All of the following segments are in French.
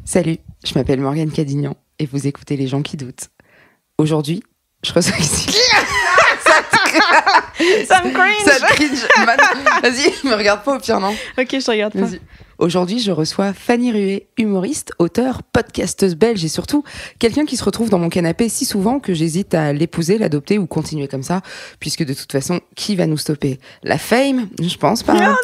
Salut, je m'appelle Morgane Cadignan et vous écoutez Les gens qui doutent. Aujourd'hui, je reçois ici... Ça me cringe. Ça te cringe. Vas-y, me regarde pas au pire, non? Ok, je te regarde pas. Vas-y. Aujourd'hui, je reçois Fanny Rué, humoriste, auteure, podcasteuse belge et surtout quelqu'un qui se retrouve dans mon canapé si souvent que j'hésite à l'épouser, l'adopter ou continuer comme ça, puisque de toute façon, qui va nous stopper? La fame? Je pense pas. Non.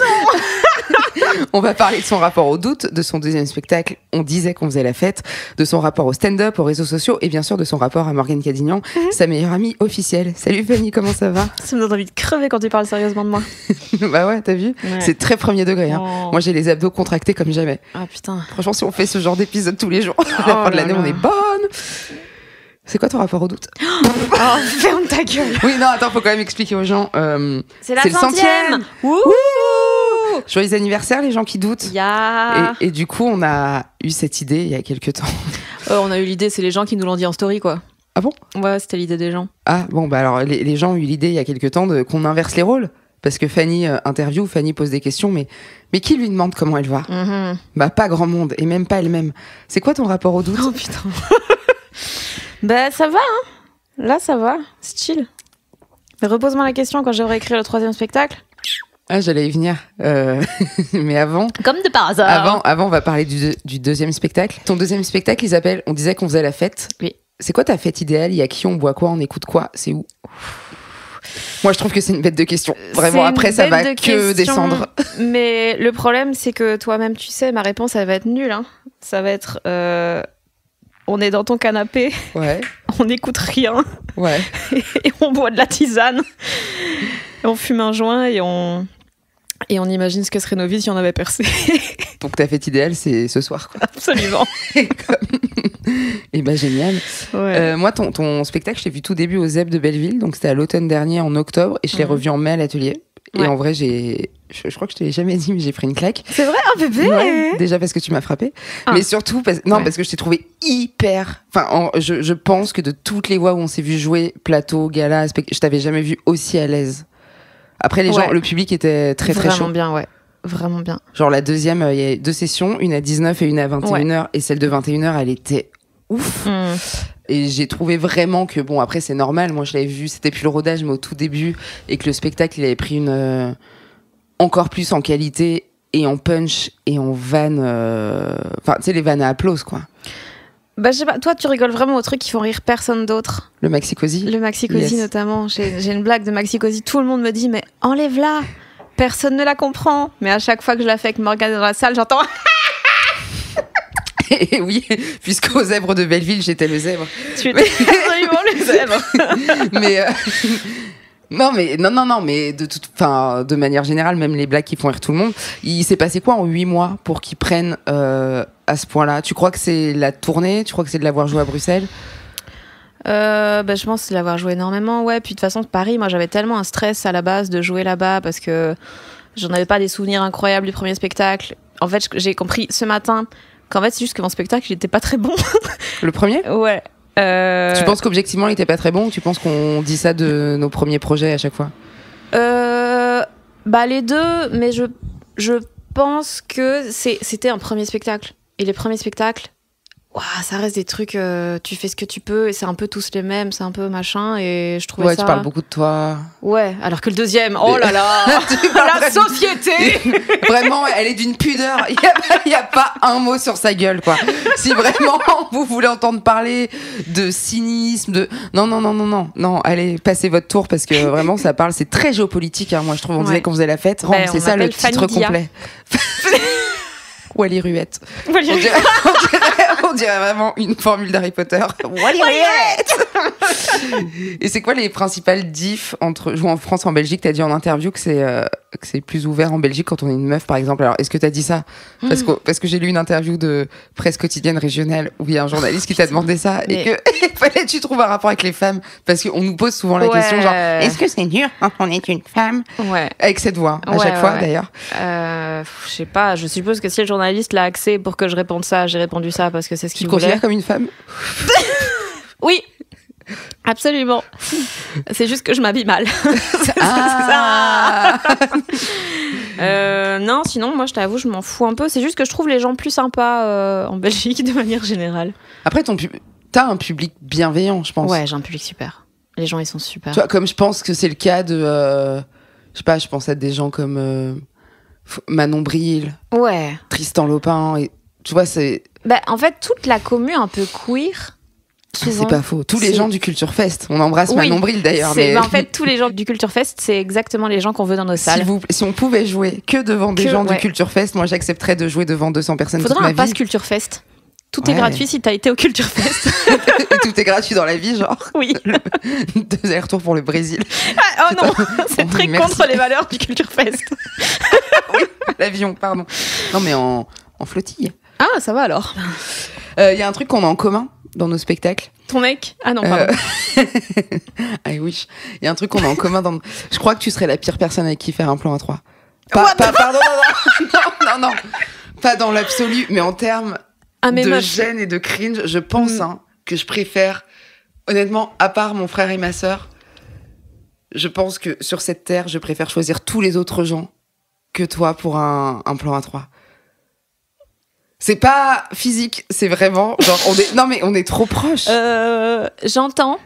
On va parler de son rapport au doute, de son deuxième spectacle, On disait qu'on faisait la fête, de son rapport au stand-up, aux réseaux sociaux et bien sûr de son rapport à Morgane Cadignan, sa meilleure amie officielle. Salut Fanny, comment ça va? Ça me donne envie de crever quand tu parles sérieusement de moi. Bah ouais, t'as vu? Ouais. C'est très premier degré. Hein. Oh. Moi j'ai les abdos contractés comme jamais. Ah putain. Franchement, si on fait ce genre d'épisode tous les jours, à la fin de l'année, on est bonne. C'est quoi ton rapport au doute? Oh, ferme ta gueule. Oui, non, attends, faut quand même expliquer aux gens. C'est la le 100e. Wouh. Joyeux anniversaire, les gens qui doutent. Et du coup, on a eu cette idée il y a quelques temps. On a eu l'idée, c'est les gens qui nous l'ont dit en story, quoi. Ah bon? Ouais, c'était l'idée des gens. Ah bon, bah alors les gens ont eu l'idée il y a quelques temps qu'on inverse les rôles. Parce que Fanny interview, Fanny pose des questions, mais qui lui demande comment elle va? Bah pas grand monde, et même pas elle-même. C'est quoi ton rapport au doute? Oh putain. Bah ça va, hein. Là ça va, c'est chill. Mais repose-moi la question quand j'aurai écrit le 3e spectacle. Ah, j'allais y venir. Mais avant... Comme de par hasard. Avant, on va parler du deuxième spectacle. Ton deuxième spectacle, il s'appelle On disait qu'on faisait la fête. Oui. C'est quoi ta fête idéale? Il y a qui? On boit quoi? On écoute quoi? C'est où? Moi, je trouve que c'est une bête de question. Vraiment, après, ça va que descendre. Mais le problème, c'est que toi-même, tu sais, ma réponse, elle va être nulle. Hein. Ça va être... on est dans ton canapé. Ouais. On n'écoute rien. Ouais. Et on boit de la tisane. Et on fume un joint et on imagine ce que serait nos vies si on avait percé. Donc ta fête idéale, c'est ce soir, quoi. Absolument. Et ben génial. Ouais. Moi, ton spectacle, je l'ai vu tout début au ZEP de Belleville, donc c'était à l'automne dernier, en octobre, et je l'ai revu en mai à l'atelier. Et Ouais. en vrai, je crois que je te l'ai jamais dit, mais j'ai pris une claque. C'est vrai, un bébé. Ouais, déjà parce que tu m'as frappé, mais surtout parce que je t'ai trouvé hyper. Enfin, je pense que de toutes les voix où on s'est vu jouer, plateau, gala, je t'avais jamais vu aussi à l'aise. Après, les gens, le public était très très chaud. Vraiment bien, ouais. Vraiment bien. Genre la deuxième, il y a 2 sessions, une à 19 et une à 21h, et celle de 21h, elle était ouf. Et j'ai trouvé vraiment que, bon, après c'est normal, moi je l'avais vu, c'était plus le rodage, mais au tout début, et que le spectacle, il avait pris une encore plus en qualité, et en punch, et en vanne, enfin, tu sais, les vannes à applause, quoi. Bah, je sais pas, toi, tu rigoles vraiment aux trucs qui font rire personne d'autre. Le Maxi Cosi. Le Maxi Cosi, Yes. notamment. J'ai une blague de Maxi Cosi, tout le monde me dit, mais enlève-la. Personne ne la comprend. Mais à chaque fois que je la fais avec Morgane dans la salle, j'entends... Et oui, puisqu'au zèbre de Belleville, j'étais le zèbre. Tu étais absolument le zèbre. Mais non, mais de manière générale, même les blagues qui font rire tout le monde, il s'est passé quoi en 8 mois pour qu'ils prennent à ce point-là? Tu crois que c'est la tournée? Tu crois que c'est de l'avoir joué à Bruxelles? Bah, je pense que c'est de l'avoir joué énormément, ouais. Puis de toute façon, Paris, moi j'avais tellement un stress à la base de jouer là-bas parce que j'en avais pas des souvenirs incroyables du premier spectacle. En fait, j'ai compris ce matin qu'en fait, c'est juste que mon spectacle, il était pas très bon. Le premier? Ouais. Tu penses qu'objectivement, il était pas très bon, ou tu penses qu'on dit ça de nos premiers projets à chaque fois? Bah, les deux, mais je pense que c'était un premier spectacle. Et les premiers spectacles, ouah, ça reste des trucs, tu fais ce que tu peux, et c'est un peu tous les mêmes, c'est un peu machin, et je trouvais ça... Ouais, tu parles beaucoup de toi. Ouais, alors que le deuxième, oh là là, la société. Vraiment, elle est d'une pudeur. Il y a pas un mot sur sa gueule, quoi. Si vraiment vous voulez entendre parler de cynisme, de non, allez, passez votre tour parce que vraiment ça parle, c'est très géopolitique. Hein, moi, je trouve, on disait qu'on faisait la fête. Ben, c'est ça le titre complet. Wally Ruette. On dirait vraiment une formule d'Harry Potter. Wally Ruette. Et c'est quoi les principales diffs entre jouer en France et en Belgique? T'as dit en interview que c'est plus ouvert en Belgique quand on est une meuf, par exemple. Alors, est-ce que t'as dit ça? Parce que j'ai lu une interview de Presse Quotidienne Régionale où il y a un journaliste qui t'a demandé ça et que fallait que tu trouves un rapport avec les femmes parce qu'on nous pose souvent la question genre est-ce que c'est dur quand on est une femme? Ouais. Avec cette voix à chaque fois d'ailleurs. Je sais pas. Je suppose que si le journaliste l'a axé pour que je réponde ça, j'ai répondu ça parce que c'est ce qu'il voulait. Tu te considères comme une femme? Oui. Absolument. C'est juste que je m'habille mal. Ah. Non, sinon, moi, je t'avoue, je m'en fous un peu. C'est juste que je trouve les gens plus sympas en Belgique de manière générale. Après, t'as un public bienveillant, je pense. Ouais, j'ai un public super. Les gens, ils sont super. Tu vois, comme je pense que c'est le cas de... je sais pas, je pense à des gens comme Manon Bril, ouais. Tristan Lopin, et tu vois, c'est... Bah, en fait, toute la commu un peu queer... Souvent, c'est pas faux. Tous les gens du Culture Fest. On embrasse oui, Manon Bril d'ailleurs. Mais... en fait, tous les gens du Culture Fest, c'est exactement les gens qu'on veut dans nos salles. Si on pouvait jouer que devant des gens du Culture Fest, moi j'accepterais de jouer devant 200 personnes toute ma vie. Faudrait un pass Culture Fest. Tout est gratuit si t'as été au Culture Fest. Et tout est gratuit dans la vie, genre. Oui. 2 allers-retours pour le Brésil. Ah, oh non, c'est très contre les valeurs du Culture Fest. Oui, l'avion, pardon. Non, mais en flottille. Ah, ça va alors. Il y a un truc qu'on a en commun dans nos spectacles. Ton mec ? Ah non, pardon. I wish. Il y a un truc qu'on a en commun dans... Je crois que tu serais la pire personne avec qui faire un plan à 3. Pardon, non. Pas dans l'absolu, mais en termes de gêne et de cringe, je pense que je préfère, honnêtement, à part mon frère et ma sœur, je pense que sur cette terre, je préfère choisir tous les autres gens que toi pour un plan à 3. C'est pas physique, c'est vraiment genre on est trop proches. J'entends.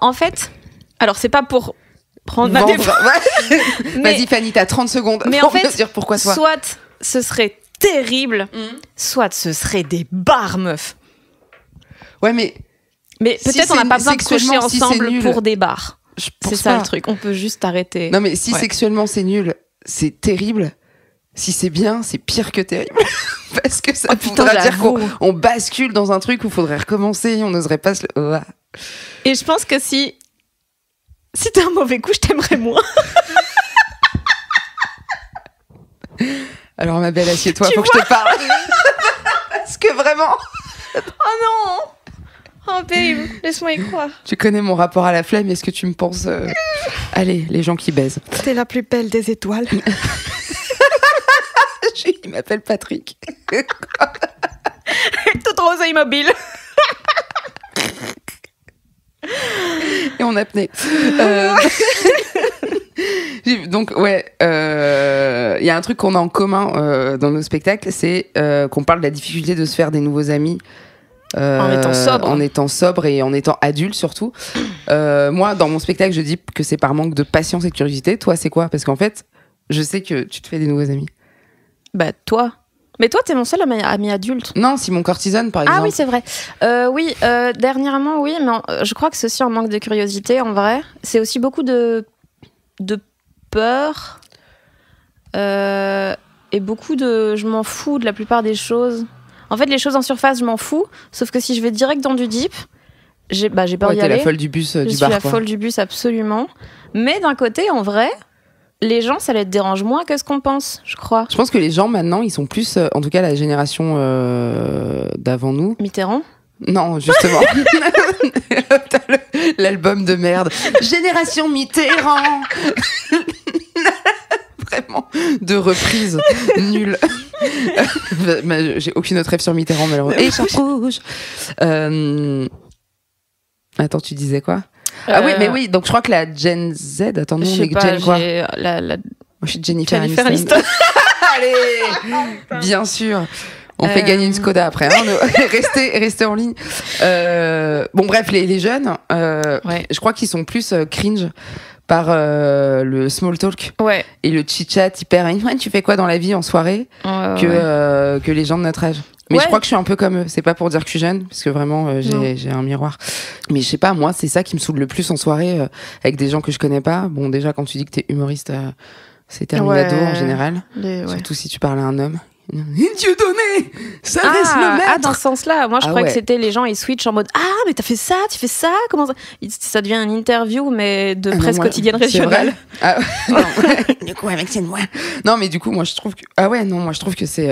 En fait, alors c'est pas pour prendre ma défense. Ouais. Vas-y Fanny, t'as 30 secondes mais pour en fait, me dire pourquoi toi. Soit ce serait terrible, soit ce serait des barres meufs. Ouais mais peut-être on n'a pas besoin de coucher ensemble pour des barres. C'est ça pas. le truc, on peut juste arrêter. Non mais si sexuellement c'est nul, c'est terrible. Si c'est bien, c'est pire que terrible. Parce que ça voudra dire qu'on bascule dans un truc où il faudrait recommencer, on n'oserait pas se le... Et je pense que si t'es un mauvais coup, je t'aimerais moins. Alors ma belle, assieds-toi, faut que je te parle. Parce que vraiment... Oh non. Oh babe, laisse-moi y croire. Tu connais mon rapport à la flemme, est-ce que tu me penses... Allez, les gens qui baisent. T'es la plus belle des étoiles. Il m'appelle Patrick. Toute rose et immobile. Et on apnée. Donc ouais, il y a un truc qu'on a en commun dans nos spectacles, c'est qu'on parle de la difficulté de se faire des nouveaux amis. En étant sobre et en étant adulte surtout. Moi, dans mon spectacle, je dis que c'est par manque de patience et de curiosité. Toi, c'est quoi ? Parce qu'en fait, je sais que tu te fais des nouveaux amis. Bah toi. Mais toi, t'es mon seul ami adulte. Non, Simon Cortisone, par exemple. Ah oui, c'est vrai. Oui, dernièrement, oui, mais je crois que c'est aussi un manque de curiosité, en vrai. C'est aussi beaucoup de peur et beaucoup de... Je m'en fous de la plupart des choses. En fait, les choses en surface, je m'en fous. Sauf que si je vais direct dans du deep, j'ai peur d'y aller. T'es la folle du bus, du bar. Je suis la folle du bus, absolument. Mais d'un côté, en vrai... Les gens, ça les dérange moins que ce qu'on pense, je crois. Je pense que les gens, maintenant, ils sont plus... en tout cas, la génération d'avant nous... Mitterrand ? Non, justement. L'album de merde. Génération Mitterrand. Vraiment. De reprises nulles. J'ai aucune autre rêve sur Mitterrand, malheureusement. Écharpe rouge. Attends, tu disais quoi ? Ah oui, mais oui, donc je crois que la Gen Z, attends, nous, on est Gen quoi ? Moi, je suis Jennifer Aniston. Allez, bien sûr. On fait gagner une Skoda après. Hein, restez en ligne. Bon, bref, les jeunes, je crois qu'ils sont plus cringe par le small talk et le chit-chat hyper. Tu fais quoi dans la vie en soirée que les gens de notre âge. Mais je crois que je suis un peu comme eux. C'est pas pour dire que je suis jeune, parce que vraiment, j'ai un miroir. Mais je sais pas, moi, c'est ça qui me saoule le plus en soirée, avec des gens que je connais pas. Bon, déjà, quand tu dis que t'es humoriste, c'est terminado en général. Surtout si tu parles à un homme. Dieu donné, ça reste le maître. Ah, dans ce sens-là, moi je croyais que c'était les gens, ils switchent en mode mais t'as fait ça, tu fais ça, comment ça ? Ça devient une interview, mais de presse quotidienne régionale. Du coup, avec cette voix. Non, mais du coup, moi je trouve que. Moi je trouve que c'est.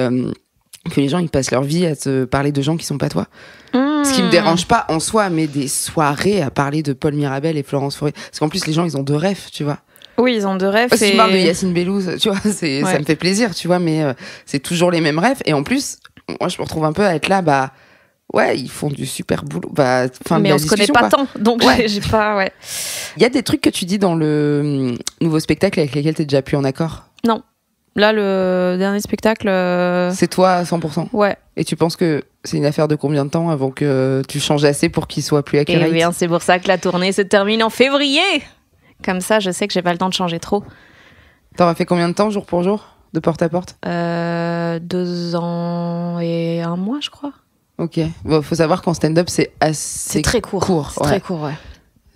Que les gens ils passent leur vie à te parler de gens qui sont pas toi. Ce qui me dérange pas en soi, mais des soirées à parler de Paul Mirabel et Florence Forêt. Parce qu'en plus, les gens ils ont 2 rêves, tu vois. Oui, ils ont 2 rêves. Si tu parles de Yacine Bellouz, tu vois, ça me fait plaisir, tu vois, mais c'est toujours les mêmes rêves. Et en plus, moi, je me retrouve un peu à être là, Ouais, ils font du super boulot. Bah, mais on se connaît pas tant, donc ouais. j'ai pas. Ouais. Il y a des trucs que tu dis dans le nouveau spectacle avec lesquels t'es déjà plus en accord? Non. Là, le dernier spectacle. C'est toi à 100%. Ouais. Et tu penses que c'est une affaire de combien de temps avant que tu changes assez pour qu'il soit plus accurate? Eh bien, c'est pour ça que la tournée se termine en février. Comme ça, je sais que j'ai pas le temps de changer trop. T'auras fait combien de temps, jour pour jour, de porte à porte? 2 ans et 1 mois, je crois. Ok. Bon, faut savoir qu'en stand-up, c'est assez C'est très court. C'est très court, ouais.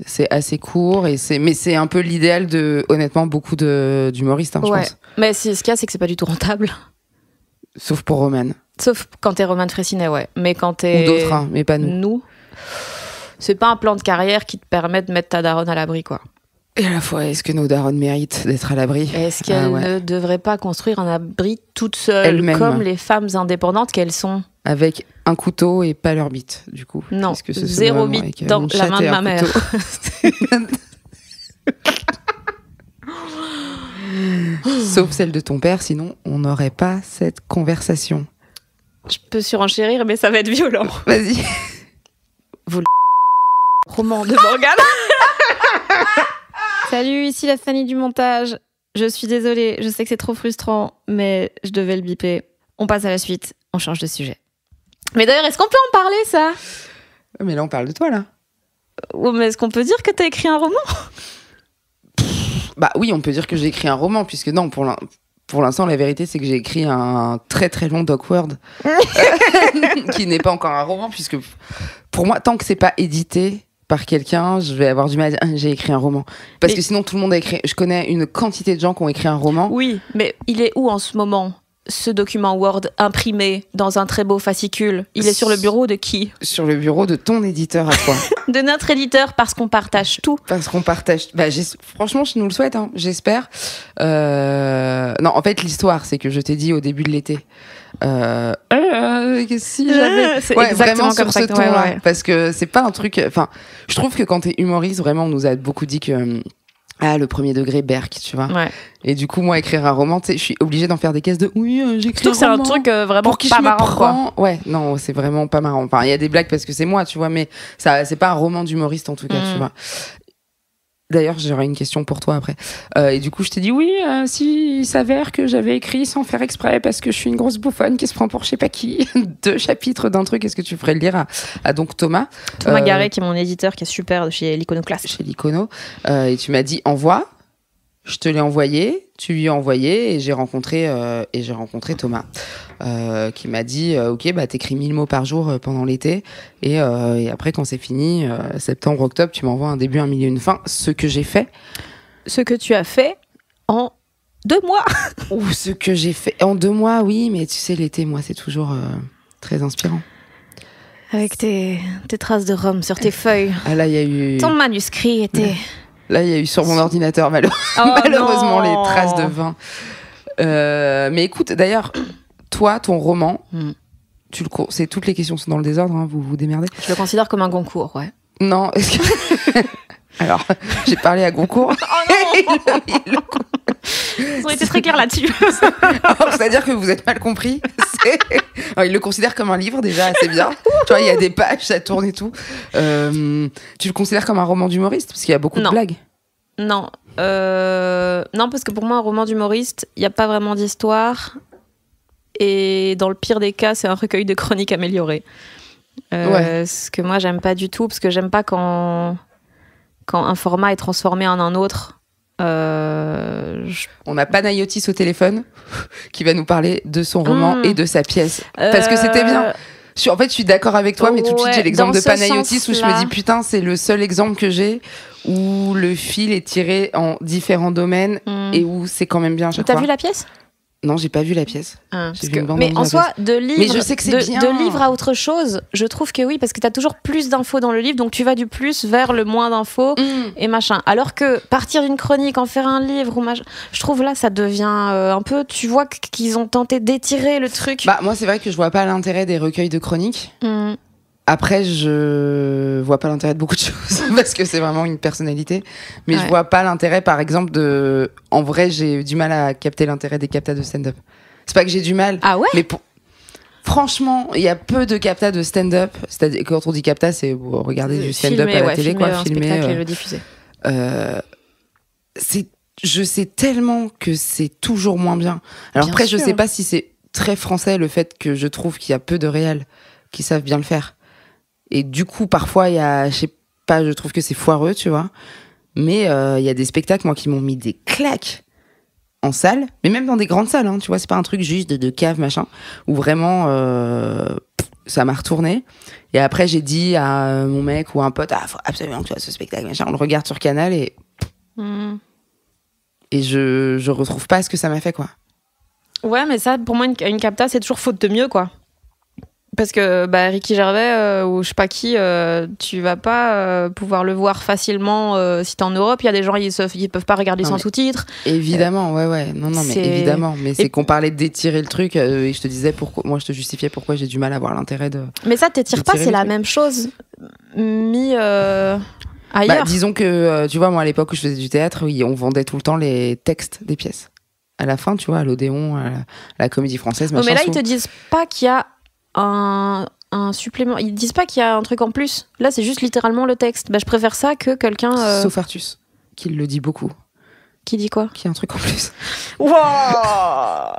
C'est assez court, mais c'est un peu l'idéal de, honnêtement, beaucoup d'humoristes, je pense. Mais ce qu'il y a, c'est que c'est pas du tout rentable. Sauf pour Romane. Sauf quand t'es Romane Fraissinet, ouais. Mais quand t'es... Ou d'autres, hein, mais pas nous. Nous, c'est pas un plan de carrière qui te permet de mettre ta daronne à l'abri, quoi. Et à la fois, est-ce que nos daronnes méritent d'être à l'abri? Est-ce qu'elles ne devraient pas construire un abri toutes seules, comme les femmes indépendantes qu'elles sont? Avec un couteau et pas leur bite, du coup. Non, 0 bite dans la main de ma mère. Sauf celle de ton père, sinon on n'aurait pas cette conversation. Je peux surenchérir, mais ça va être violent. Vas-y. Vous roman de Morgane. Salut, ici la Fanny du montage. Je suis désolée, je sais que c'est trop frustrant, mais je devais le biper. On passe à la suite, on change de sujet. Mais d'ailleurs, est-ce qu'on peut en parler, ça? Mais là, on parle de toi, là. Mais est-ce qu'on peut dire que t'as écrit un roman? Bah oui, on peut dire que j'ai écrit un roman, puisque non, pour l'instant, la vérité, c'est que j'ai écrit un très très long Dockword, qui n'est pas encore un roman, puisque pour moi, tant que c'est pas édité par quelqu'un, je vais avoir du mal à dire j'ai écrit un roman. Parce que sinon, tout le monde a écrit. Je connais une quantité de gens qui ont écrit un roman. Oui, mais il est où en ce moment, ce document Word imprimé dans un très beau fascicule? Il est sur le bureau de qui? Sur le bureau de ton éditeur à toi. De notre éditeur, parce qu'on partage tout. Parce qu'on partage. Bah, franchement, je nous le souhaite, hein, j'espère. Non, en fait, l'histoire, c'est que je t'ai dit au début de l'été. Si j'avais. C'est ouais, exactement vraiment comme sur ça ce ton-là. Ouais. Parce que c'est pas un truc. Enfin, je trouve que quand t'es humoriste, vraiment, on nous a beaucoup dit que. Le premier degré, Berk, tu vois. Ouais. Et du coup, moi, écrire un roman, tu sais, je suis obligée d'en faire des caisses de oui, j'écris un roman. C'est un truc vraiment pour qui pas je marrant, me prends. Quoi. Ouais, non, c'est vraiment pas marrant. Enfin, il y a des blagues parce que c'est moi, tu vois, mais ça, c'est pas un roman d'humoriste en tout cas, tu vois. D'ailleurs, j'aurai une question pour toi après. Et du coup, je t'ai dit oui, si il s'avère que j'avais écrit sans faire exprès parce que je suis une grosse bouffonne qui se prend pour je sais pas qui, 2 chapitres d'un truc, est-ce que tu ferais le lire à donc Thomas Garret, qui est mon éditeur, qui est super, de chez l'Iconoclaste. Chez l'Icono. Et tu m'as dit envoie. Je te l'ai envoyé, tu lui as envoyé et j'ai rencontré Thomas qui m'a dit ok, bah t'écris 1000 mots par jour pendant l'été et après quand c'est fini, septembre, octobre, tu m'envoies un début, un milieu, une fin, ce que j'ai fait. Ce que tu as fait en 2 mois. Ou ce que j'ai fait en 2 mois, oui, mais tu sais, l'été, moi, c'est toujours très inspirant. Avec tes traces de rhum sur tes feuilles. Ah là, il y a eu... Ton manuscrit était... Là, il y a eu sur mon ordinateur, malheureusement, les traces de vin. Mais écoute, d'ailleurs, toi, ton roman, c'est toutes les questions sont dans le désordre, hein, vous vous démerdez. Je le considère comme un Goncourt, ouais. Non, est-ce que... Alors, j'ai parlé à Goncourt. Oh non. Ils ont été très clairs là-dessus. Alors, c'est-à-dire que vous êtes mal compris. Alors, il le considère comme un livre, déjà, c'est bien. Tu vois, il y a des pages, ça tourne et tout. Tu le considères comme un roman d'humoriste? Parce qu'il y a beaucoup de blagues. Non. Non, parce que pour moi, un roman d'humoriste, il n'y a pas vraiment d'histoire. Et dans le pire des cas, c'est un recueil de chroniques améliorées. Ce que moi, j'aime pas du tout, parce que j'aime pas quand un format est transformé en un autre. On a Panayotis au téléphone qui va nous parler de son roman et de sa pièce. Parce que c'était bien. En fait, je suis d'accord avec toi, mais tout de suite, j'ai l'exemple de Panayotis où je me dis putain, c'est le seul exemple que j'ai où le fil est tiré en différents domaines et où c'est quand même bien à chaque fois. T'as vu la pièce? Non, j'ai pas vu la pièce. Mais en soi, de livre à autre chose, je trouve que oui, parce que t'as toujours plus d'infos dans le livre, donc tu vas du plus vers le moins d'infos et machin. Alors que partir d'une chronique, en faire un livre ou machin, je trouve là, ça devient un peu, tu vois qu'ils ont tenté d'étirer le truc. Bah, moi, c'est vrai que je vois pas l'intérêt des recueils de chroniques. Après, je vois pas l'intérêt de beaucoup de choses parce que c'est vraiment une personnalité. Mais je vois pas l'intérêt, par exemple, de. En vrai, j'ai du mal à capter l'intérêt des captas de stand-up. C'est pas que j'ai du mal. Ah ouais? Mais Franchement, il y a peu de captas de stand-up. C'est-à-dire, quand on dit capta, c'est regarder du stand-up à la télé, quoi. Filmer et le diffuser. Je sais tellement que c'est toujours moins bien. Alors Bien après, sûr. je sais pas si c'est très français le fait que je trouve qu'il y a peu de réals qui savent bien le faire. Et du coup, parfois, il y a, je sais pas, je trouve que c'est foireux, tu vois. Mais il y a des spectacles, moi, qui m'ont mis des claques en salle, mais même dans des grandes salles, hein, tu vois, c'est pas un truc juste de cave, machin, où vraiment, ça m'a retourné. Et après, j'ai dit à mon mec ou à un pote, faut absolument que tu vois ce spectacle, machin. On le regarde sur Canal et... Et je retrouve pas ce que ça m'a fait, quoi. Ouais, mais ça, pour moi, une capta, c'est toujours faute de mieux, quoi. Parce que Ricky Gervais ou je sais pas qui, tu vas pas pouvoir le voir facilement si t'es en Europe. Il y a des gens, ils peuvent pas regarder sans sous-titres. Évidemment, ouais. Non, mais évidemment. Mais c'est qu'on parlait d'étirer le truc et je te disais moi je te justifiais pourquoi j'ai du mal à voir l'intérêt de. Mais ça, t'étires pas, c'est la même chose mis ailleurs. Disons que, tu vois, moi à l'époque où je faisais du théâtre, oui, on vendait tout le temps les textes des pièces. À la fin, tu vois, à l'Odéon, à la Comédie Française, machin. Mais là, ils te disent pas qu'il y a un supplément. Ils disent pas qu'il y a un truc en plus. Là, c'est juste littéralement le texte. Je préfère ça que quelqu'un. Sauf Artus, qui le dit beaucoup. Qui dit quoi? Qui a un truc en plus. Wow. Ah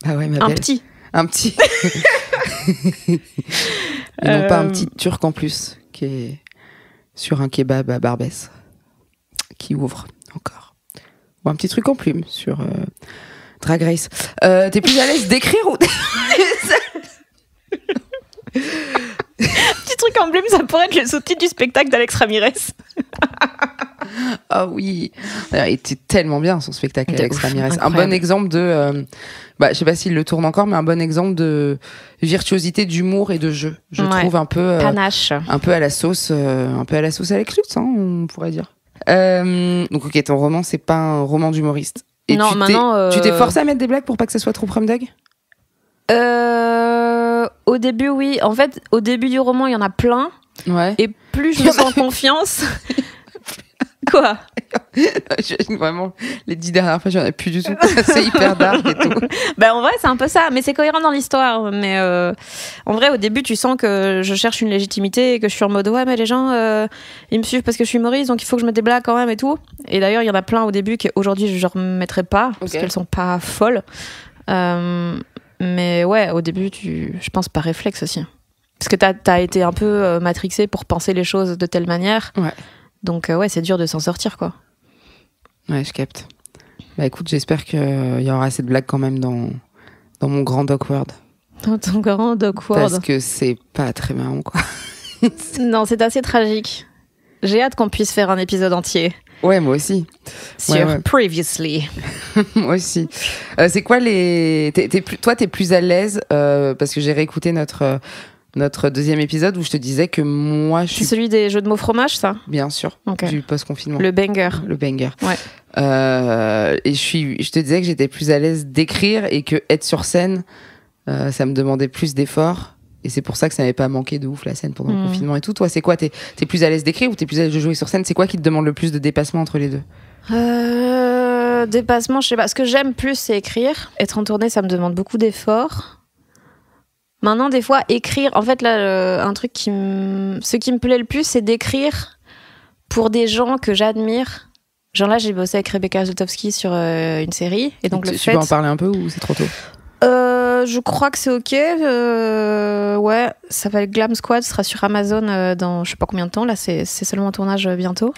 ouais, ma belle. Un petit. Et non pas un petit turc en plus, qui est sur un kebab à Barbès, qui ouvre encore. Ou un petit truc en plume sur Drag Race. T'es plus à l'aise d'écrire ou... Petit truc en plume, ça pourrait être le sous-titre du spectacle d'Alex Ramirez. Ah oui, il était tellement bien son spectacle, Alex Ramirez. Incroyable. Un bon exemple de, je sais pas s'il le tourne encore, mais un bon exemple de virtuosité d'humour et de jeu. Je trouve un peu panache, un peu à la sauce Alex Lutz, hein, on pourrait dire. Donc ok, ton roman c'est pas un roman d'humoriste. Et non, maintenant, tu t'es forcé à mettre des blagues pour pas que ça soit trop prom dog? Au début, oui. En fait, au début du roman, il y en a plein. Ouais. Et plus je me sens confiance. Quoi? Vraiment, les 10 dernières fois, j'en ai plus du tout. C'est hyper dark et tout. En vrai, c'est un peu ça. Mais c'est cohérent dans l'histoire. Mais en vrai, au début, tu sens que je cherche une légitimité et que je suis en mode ouais, mais les gens, ils me suivent parce que je suis humoriste, donc il faut que je mette des blagues quand même et tout. Et d'ailleurs, il y en a plein au début qu'aujourd'hui, je ne remettrai pas parce qu'elles sont pas folles. Mais ouais, au début, je pense par réflexe aussi. Parce que t'as été un peu matrixé pour penser les choses de telle manière. Ouais. Donc ouais, c'est dur de s'en sortir, quoi. Ouais, je capte. Écoute, j'espère qu'il y aura assez de blagues quand même dans mon grand awkward. Dans ton grand awkward. Parce que c'est pas très marrant, quoi. Non, c'est assez tragique. J'ai hâte qu'on puisse faire un épisode entier. Ouais, moi aussi. Sur Previously. Moi aussi. C'est quoi les... Toi, t'es plus à l'aise parce que j'ai réécouté notre deuxième épisode où je te disais que moi, je suis... C'est celui des jeux de mots fromage, ça? Bien sûr, du post-confinement. Le banger. Le banger. Ouais. Et je te disais que j'étais plus à l'aise d'écrire et que être sur scène, ça me demandait plus d'efforts. Et c'est pour ça que ça m'avait pas manqué de ouf la scène pendant le confinement et tout. Toi, c'est quoi? T'es plus à l'aise d'écrire ou t'es plus à l'aise de jouer sur scène? C'est quoi qui te demande le plus de dépassement entre les deux? Dépassement, je sais pas. Ce que j'aime plus, c'est écrire. Être en tournée, ça me demande beaucoup d'efforts. Maintenant, des fois, écrire... En fait, là, un truc ce qui me plaît le plus, c'est d'écrire pour des gens que j'admire. Genre là, j'ai bossé avec Rebecca Zlotowski sur une série. Et donc, tu peux en parler un peu ou c'est trop tôt? Je crois que c'est ok. Ouais, ça s'appelle Glam Squad, ce sera sur Amazon dans je sais pas combien de temps. Là, c'est seulement en tournage bientôt.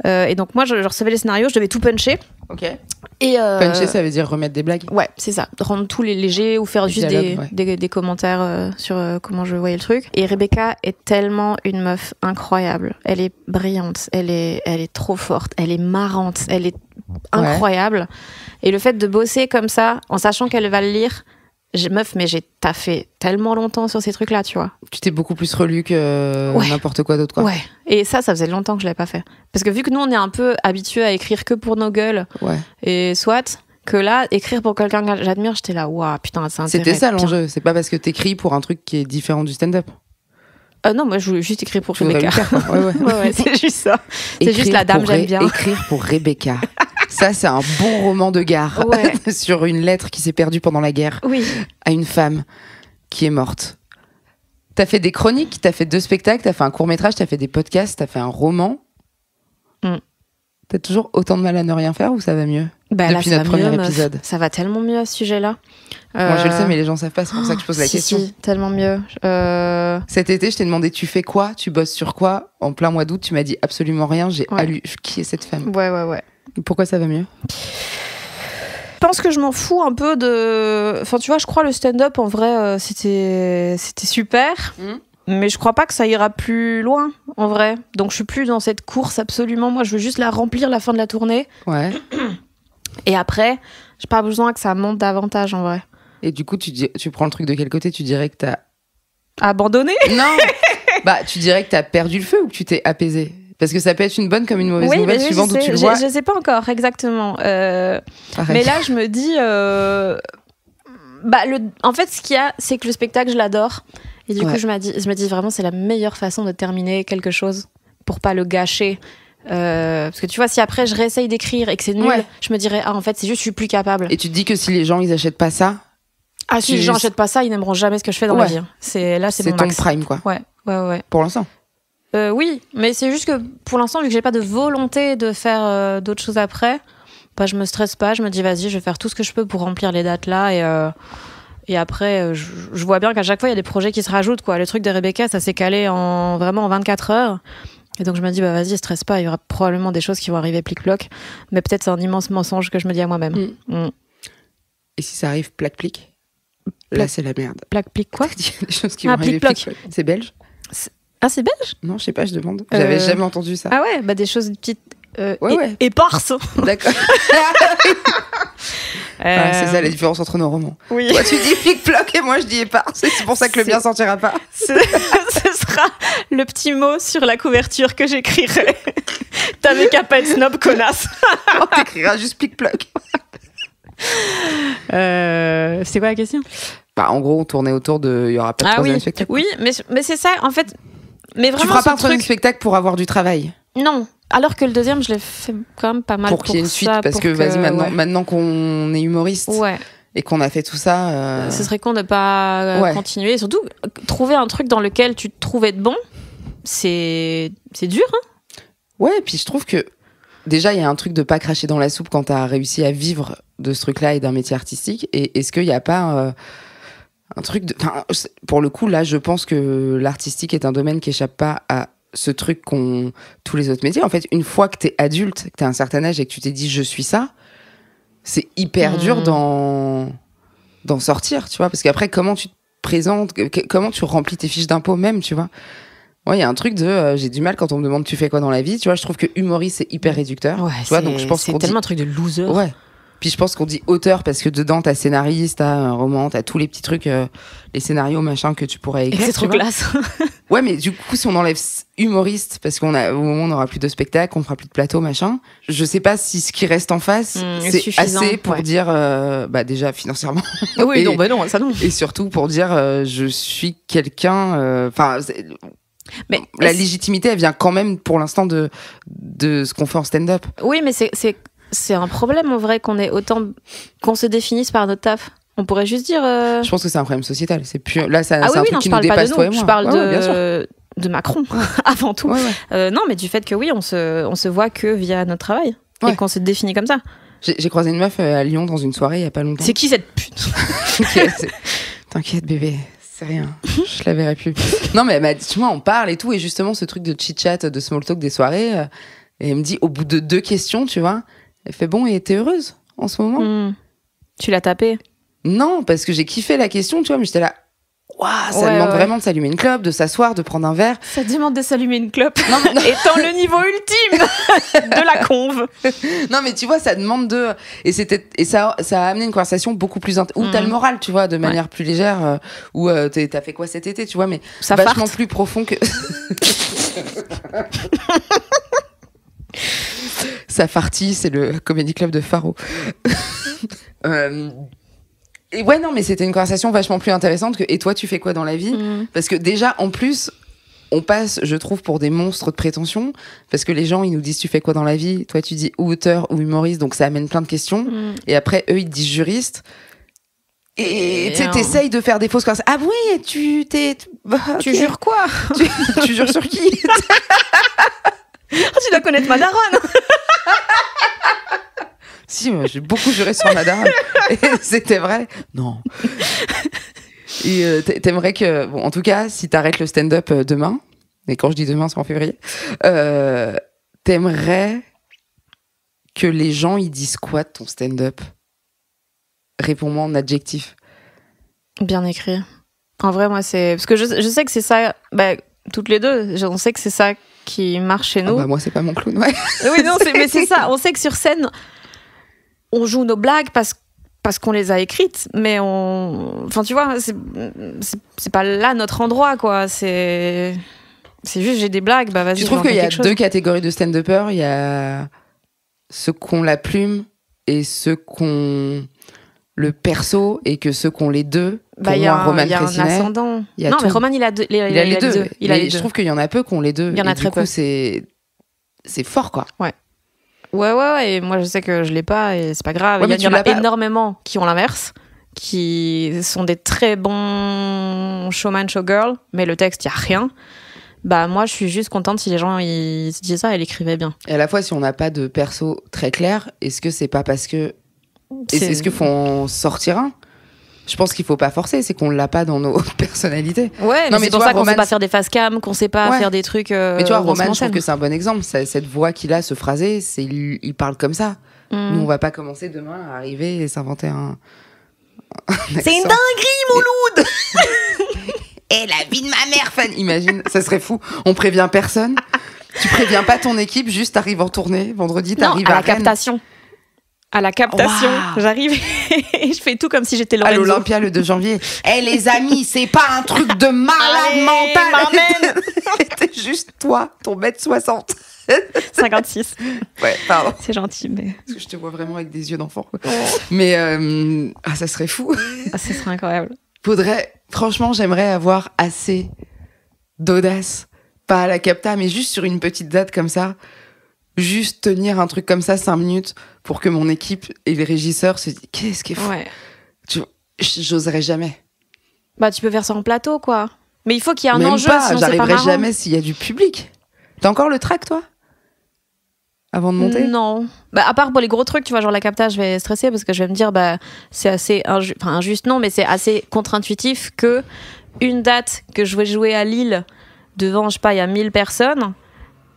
Et donc moi, je recevais les scénarios, je devais tout puncher. Ok. Et puncher, ça veut dire remettre des blagues? Ouais, c'est ça. Rendre tout léger ou faire juste des commentaires sur comment je voyais le truc. Et Rebecca est tellement une meuf incroyable. Elle est brillante, elle est trop forte, elle est marrante, elle est incroyable. Ouais. Et le fait de bosser comme ça, en sachant qu'elle va le lire, mais j'ai taffé tellement longtemps sur ces trucs-là, tu vois. Tu t'es beaucoup plus relu que n'importe quoi d'autre, quoi. Ouais. Et ça faisait longtemps que je l'avais pas fait. Parce que vu que nous, on est un peu habitués à écrire que pour nos gueules, et soit que là, écrire pour quelqu'un que j'admire, j'étais là, waouh, putain, c'est intéressant. C'était ça l'enjeu. C'est pas parce que t'écris pour un truc qui est différent du stand-up. Non, moi je voulais juste écrire pour Rebecca. Ouais, c'est juste ça. C'est juste la dame, j'aime bien. Écrire pour Rebecca. Ça, c'est un bon roman de gare Ouais. sur une lettre qui s'est perdue pendant la guerre Oui. à une femme qui est morte. T'as fait des chroniques, t'as fait 2 spectacles, t'as fait un court-métrage, t'as fait des podcasts, t'as fait un roman. T'as toujours autant de mal à ne rien faire ou ça va mieux Bah, depuis là, notre premier épisode? Ça va tellement mieux à ce sujet-là. Moi, je le sais, mais les gens savent pas, c'est pour ça que je pose la question. Si, tellement mieux. Cet été, je t'ai demandé, tu fais quoi? Tu bosses sur quoi? En plein mois d'août, tu m'as dit absolument rien. J'ai qui est cette femme? Ouais. Pourquoi ça va mieux? Je pense que je m'en fous un peu de... Enfin, tu vois, je crois le stand-up, en vrai, c'était super. Mais je crois pas que ça ira plus loin, en vrai. Donc, je suis plus dans cette course absolument. Moi, je veux juste la remplir la fin de la tournée. Ouais. Et après, j'ai pas besoin que ça monte davantage, en vrai. Et du coup, tu prends le truc de quel côté? Tu dirais que t'as... Abandonné? Non. Bah, tu dirais que t'as perdu le feu ou que tu t'es apaisé? Parce que ça peut être une bonne comme une mauvaise nouvelle, suivant d'où tu le vois. Je sais pas encore exactement. Mais là, je me dis... En fait, ce qu'il y a, c'est que le spectacle, je l'adore. Et du coup, je me dis vraiment, c'est la meilleure façon de terminer quelque chose pour pas le gâcher. Parce que tu vois, si après je réessaye d'écrire et que c'est nul, je me dirais, en fait, c'est juste, je suis plus capable. Et tu te dis que si les gens, ils achètent pas ça... si les gens achètent pas ça, ils n'aimeront jamais ce que je fais dans ma vie. C'est mon max. C'est ton prime, quoi. Ouais. Pour l'instant. Oui, mais c'est juste que pour l'instant, vu que j'ai pas de volonté de faire d'autres choses après, bah, je me stresse pas, je me dis vas-y, je vais faire tout ce que je peux pour remplir les dates là et après je vois bien qu'à chaque fois il y a des projets qui se rajoutent quoi. Le truc de Rebecca, ça s'est calé vraiment en 24 heures. Et donc je me dis bah vas-y, stresse pas, il y aura probablement des choses qui vont arriver plic-ploc, mais peut-être c'est un immense mensonge que je me dis à moi-même. Et si ça arrive plac-plic, là c'est la merde. Plac-plic quoi? Il y a des choses qui vont arriver plic-ploc. C'est belge? Ah, c'est belge? Non, je sais pas, je demande. J'avais jamais entendu ça. Ah ouais, bah des choses petites ouais. éparses. D'accord. C'est ça la différence entre nos romans. Oui. Toi tu dis plic-ploc et moi je dis éparse. C'est pour ça que le bien sortira pas. Ce sera le petit mot sur la couverture que j'écrirai. T'avais qu'à pas être snob, connasse. On t'écrira juste plic-ploc. C'est quoi la question? Bah, en gros, on tournait autour de... Il y aura pas de troisième spectacle. Oui, mais c'est ça, en fait... Mais vraiment, tu feras pas un troisième spectacle pour avoir du travail? Non. Alors que le deuxième, je l'ai fait quand même pas mal pour qu'il y ait une suite, parce que vas-y, maintenant qu'on est humoriste et qu'on a fait tout ça... Ce serait con de pas continuer. Et surtout, trouver un truc dans lequel tu te trouves être bon, c'est dur, hein? Ouais, puis je trouve que déjà, il y a un truc de pas cracher dans la soupe quand t'as réussi à vivre de ce truc-là et d'un métier artistique. Et est-ce qu'il n'y a pas un truc de... Enfin, pour le coup, là, je pense que l'artistique est un domaine qui échappe pas à ce truc qu'ont tous les autres métiers. En fait, une fois que t'es adulte, que t'as un certain âge et que tu t'es dit « je suis ça », c'est hyper dur d'en sortir, tu vois. Parce qu'après, comment tu te présentes, comment tu remplis tes fiches d'impôts même, tu vois. Ouais, il y a un truc de j'ai du mal quand on me demande tu fais quoi dans la vie, tu vois. Je trouve que humoriste c'est hyper réducteur, tu vois. Donc je pense c'est tellement un truc de loser. Ouais. Puis je pense qu'on dit auteur parce que dedans t'as scénariste, t'as un roman, t'as tous les petits trucs, les scénarios machin que tu pourrais écrire. Et c'est trop classe. Ouais, mais du coup si on enlève humoriste parce au moment où on n'aura plus de spectacle, on fera plus de plateau machin, je sais pas si ce qui reste en face c'est assez pour dire bah déjà financièrement. Oui, non, bah non, ça non. Et surtout pour dire je suis quelqu'un. Enfin. Mais la légitimité, elle vient quand même pour l'instant de ce qu'on fait en stand-up. Oui, mais c'est un problème en vrai qu'on se définisse par notre taf. On pourrait juste dire. Je pense que c'est un problème sociétal. C'est plus là, c'est un truc non, qui nous dépasse toi et moi. Je parle de Macron avant tout. Non, mais du fait que oui, on se voit que via notre travail et qu'on se définit comme ça. J'ai croisé une meuf à Lyon dans une soirée il y a pas longtemps. C'est qui cette pute? T'inquiète bébé. Rien, je la verrai plus. Non, mais elle m'a dit, tu vois, on parle et tout, et justement, ce truc de chit-chat, de small talk des soirées, et elle me dit, au bout de 2 questions, tu vois, elle fait bon, et t'es heureuse en ce moment? Tu l'as tapé? Non, parce que j'ai kiffé la question, tu vois, mais j'étais là, waouh, ça demande vraiment de s'allumer une clope, de s'asseoir, de prendre un verre. Ça demande de s'allumer une clope, étant le niveau ultime de la conve. Non, mais tu vois, ça demande de... Et ça a amené une conversation beaucoup plus... Où t'as le moral, tu vois, de manière plus légère, où t'as fait quoi cet été, tu vois, mais ça vachement plus profond que... Ça fartit, c'est le comedy club de Faro. Et ouais, non, mais c'était une conversation vachement plus intéressante que « Et toi, tu fais quoi dans la vie ?» Parce que déjà, en plus, on passe, je trouve, pour des monstres de prétention, parce que les gens, ils nous disent tu fais quoi dans la vie, toi tu dis ou auteur ou humoriste, donc ça amène plein de questions, et après eux ils te disent juriste, et tu t'essayes de faire des fausses conversations. Ah oui, tu jures quoi? Tu jures sur qui? Tu dois connaître ma daronne. Si, moi, j'ai beaucoup juré sur ma daronne, et c'était vrai. Non. Et t'aimerais que, bon, en tout cas, si t'arrêtes le stand-up demain, et quand je dis demain, c'est en février, t'aimerais que les gens ils disent quoi de ton stand-up? Réponds-moi en adjectif. Bien écrit. En vrai, moi, c'est parce que je sais que c'est ça. Bah, toutes les deux, on sait que c'est ça qui marche chez nous. Bah moi, c'est pas mon clown, ouais. Oui, non, mais c'est ça. On sait que sur scène, on joue nos blagues parce qu'on les a écrites, mais enfin, tu vois, c'est pas là notre endroit, quoi. C'est juste, j'ai des blagues, bah vas-y. Je trouve qu'il y a deux catégories de stand-uppers. Il y a ceux qui ont la plume et ceux qui ont le perso, et que ceux qui ont les deux, pour moi, Roman Frécinet. Il y a un ascendant. Non, tout. mais Roman, il a les deux. Je trouve qu'il y en a peu qui ont les deux. Il y en a très peu. C'est fort, quoi. Ouais, et moi je sais que je l'ai pas, et c'est pas grave. Ouais, il y en a énormément qui ont l'inverse, qui sont des très bons showman, showgirl, mais le texte, il y a rien. Bah moi je suis juste contente si les gens ils se disaient ça et l'écrivaient bien. Et à la fois, si on n'a pas de perso très clair, est-ce que c'est pas parce que... Est-ce qu'il faut en sortir un? Je pense qu'il faut pas forcer, c'est qu'on l'a pas dans nos personnalités. Ouais, mais c'est pour ça qu'on sait pas faire des face cam, qu'on sait pas faire des trucs. Mais tu vois, Roman, je trouve que c'est un bon exemple. Cette voix qu'il a, ce phrasé, il parle comme ça. Nous, on va pas commencer demain à arriver et s'inventer un c'est une dinguerie, Mouloud. Et la vie de ma mère, fan. Imagine, ça serait fou. On prévient personne. Tu préviens pas ton équipe, juste t'arrives en tournée. Vendredi, t'arrives à la captation. À la captation, j'arrive et je fais tout comme si j'étais Lorenzo. À l'Olympia le 2 janvier. Les amis, c'est pas un truc de malade mental. C'était juste toi, ton 1m60. 56. Ouais, pardon. C'est gentil, mais... Parce que je te vois vraiment avec des yeux d'enfant. Mais ça serait fou. Ça serait incroyable. Franchement, j'aimerais avoir assez d'audace. Pas à la capta, mais juste sur une petite date comme ça. Juste tenir un truc comme ça 5 minutes pour que mon équipe et les régisseurs se disent qu'est-ce qui est fou. Ouais. J'oserais jamais. Bah tu peux faire ça en plateau, quoi. Mais il faut qu'il y ait un enjeu, sinon j'arriverai jamais s'il y a du public. T'as encore le track, toi, avant de monter? Non. Bah à part pour les gros trucs, tu vois, genre la capta, je vais stresser parce que je vais me dire bah c'est assez injuste, non, mais c'est assez contre-intuitif que une date que je vais jouer à Lille devant, je sais pas, il y a 1000 personnes.